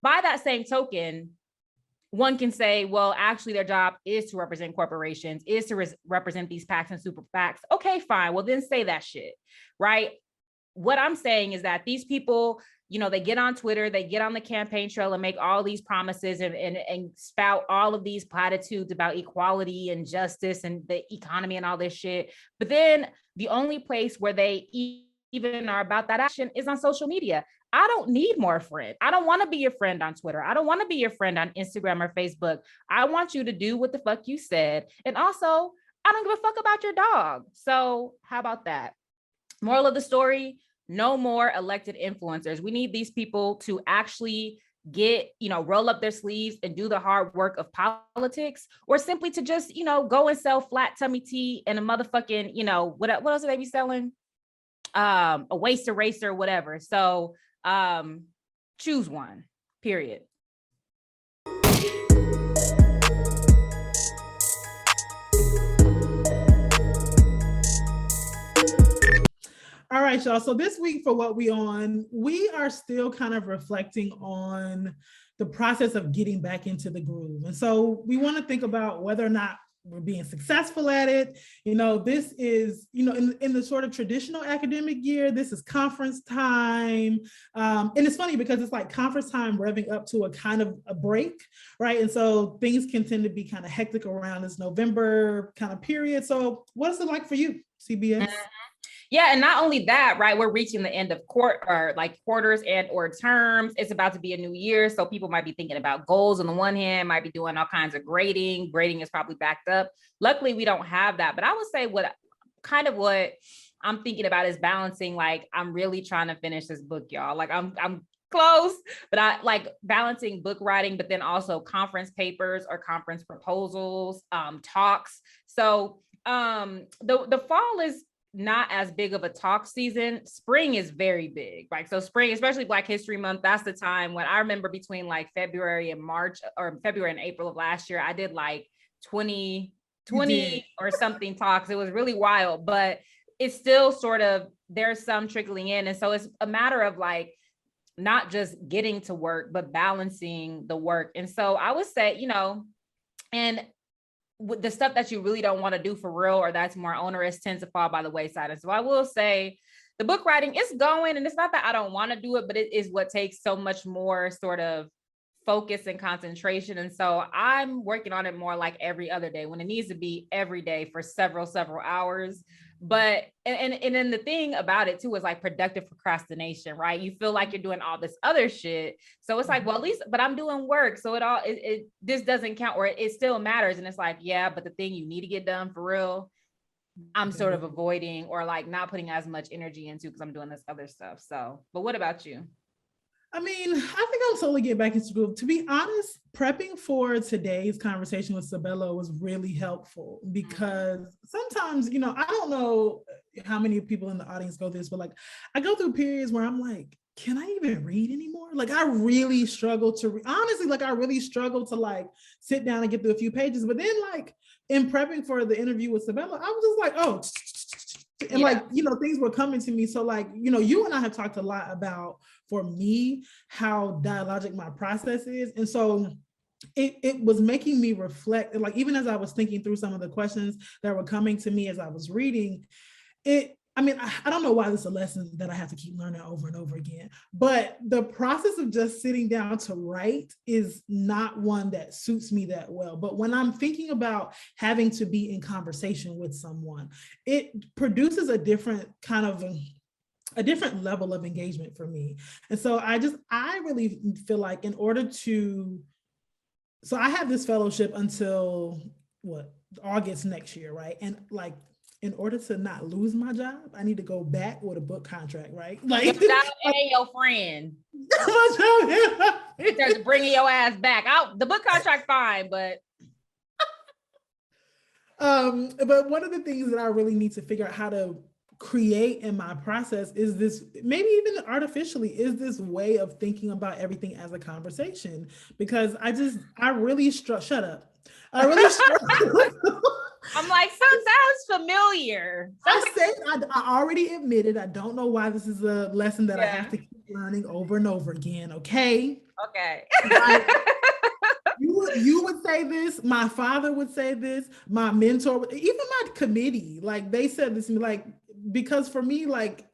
by that same token, one can say, well, actually their job is to represent corporations, is to represent these PACs and super PACs. Okay, fine. Well, then say that shit, right? What I'm saying is that these people, they get on Twitter, they get on the campaign trail and make all these promises and spout all of these platitudes about equality and justice and the economy and all this shit. But then the only place where they even are about that action is on social media. I don't need more friends. I don't want to be your friend on Twitter. I don't want to be your friend on Instagram or Facebook. I want you to do what the fuck you said. And also, I don't give a fuck about your dog. So how about that? Moral of the story, no more elected influencers. We need these people to actually roll up their sleeves and do the hard work of politics, or simply to just, go and sell flat tummy tea and a motherfucking, what else are they be selling? A waist eraser, whatever. So choose one, period. All right, y'all. So this week for What We On, we are still kind of reflecting on the process of getting back into the groove. And so we want to think about whether or not we're being successful at it. This is, in the sort of traditional academic year, this is conference time. And it's funny because it's like conference time revving up to a kind of a break, right? And so things can tend to be kind of hectic around this November kind of period. So what is it like for you, CBS? Yeah, and not only that, right? We're reaching the end of quarters and or terms. It's about to be a new year, so people might be thinking about goals on the one hand, might be doing all kinds of grading. Grading is probably backed up. Luckily, we don't have that. But I would say what I'm thinking about is balancing. Like, I'm really trying to finish this book, y'all. Like, I'm close, but I like balancing book writing, but then also conference papers or conference proposals, talks. So the fall is not as big of a talk season. Spring is very big. Like, so spring, especially Black History Month, that's the time when I remember between like February and March, or February and April of last year, I did like 20 or something talks. It was really wild, but it's still sort of, there's some trickling in. And so it's a matter of like, not just getting to work, but balancing the work. And so I would say, and with the stuff that you really don't want to do for real, or that's more onerous, tends to fall by the wayside. And so I will say the book writing is going, and it's not that I don't want to do it, but it is what takes so much more sort of focus and concentration. And so I'm working on it more like every other day when it needs to be every day for several hours. But, and then the thing about it too is like productive procrastination, right? You feel like you're doing all this other shit. So it's like, well, at least, but I'm doing work. So this doesn't count, or it still matters. And it's like, yeah, but the thing you need to get done for real, I'm sort of avoiding, or like not putting as much energy into, because I'm doing this other stuff. So, but what about you? I mean, I think I'm totally getting back into group. To be honest, prepping for today's conversation with Sabelo was really helpful, because sometimes, I don't know how many people in the audience go through this, but like I go through periods where I'm like, can I even read anymore? Like I really struggle to honestly, like I really struggle to like sit down and get through a few pages. But then like in prepping for the interview with Sabelo, I was just like, oh, and like, things were coming to me. So like, you and I have talked a lot about, for me, how dialogic my process is. And so it was making me reflect, like, even as I was thinking through some of the questions that were coming to me as I was reading, I don't know why this is a lesson that I have to keep learning over and over again, but the process of just sitting down to write is not one that suits me that well. But when I'm thinking about having to be in conversation with someone, it produces a different kind of a different level of engagement for me. And so I really feel like so I have this fellowship until August next year, right? And like, in order to not lose my job, I need to go back with a book contract, right? Like, your job and your friend. There's bringing your ass back. The book contract, fine, but. But one of the things that I really need to figure out how to create in my process is this, maybe even artificially, is this way of thinking about everything as a conversation. Because I really shut up. I really I'm like, sounds familiar. I already admitted, I don't know why this is a lesson that I have to keep learning over and over again. Okay. Okay. You would say this, my father would say this, my mentor, even my committee, like they said this to me, like, because for me, like,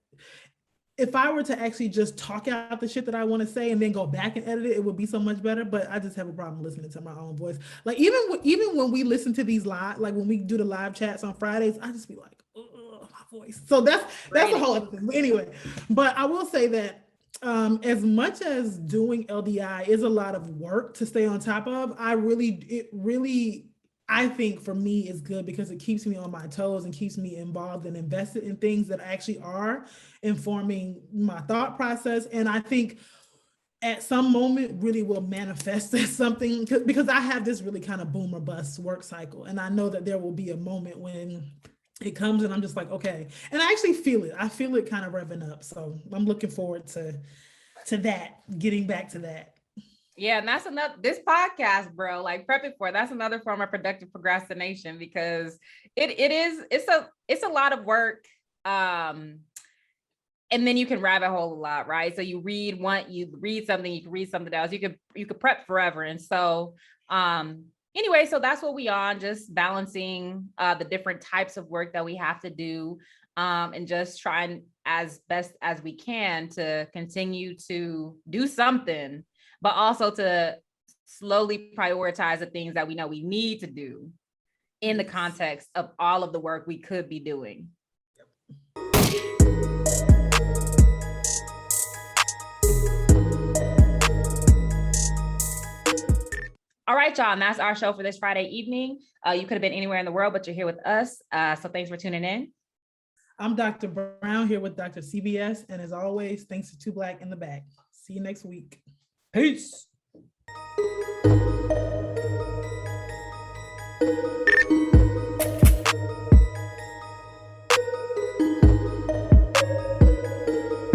if I were to actually just talk out the shit that I want to say and then go back and edit it, it would be so much better. But I just have a problem listening to my own voice. Like even when we listen to these live, like when we do the live chats on Fridays, I just be like, ugh, my voice. So that's a whole other thing. But anyway, but I will say that as much as doing LDI is a lot of work to stay on top of, I think for me is good because it keeps me on my toes and keeps me involved and invested in things that actually are informing my thought process. And I think at some moment really will manifest as something, because I have this really kind of boom or bust work cycle. And I know that there will be a moment when it comes and I'm just like, okay. And I actually feel it. I feel it kind of revving up. So I'm looking forward to that, getting back to that. Yeah, and that's another, this podcast, bro, like prepping for, that's another form of productive procrastination, because it's a lot of work. And then you can rabbit hole a lot, right? So you read something, you can read something else, you could prep forever. And so anyway, so that's what we on, just balancing the different types of work that we have to do, and just trying as best as we can to continue to do something, but also to slowly prioritize the things that we know we need to do in the context of all of the work we could be doing. All right, y'all, and that's our show for this Friday evening. You could have been anywhere in the world, but you're here with us. So thanks for tuning in. I'm Dr. Brown here with Dr. CBS. And as always, thanks to Two Black in the Back. See you next week. Peace.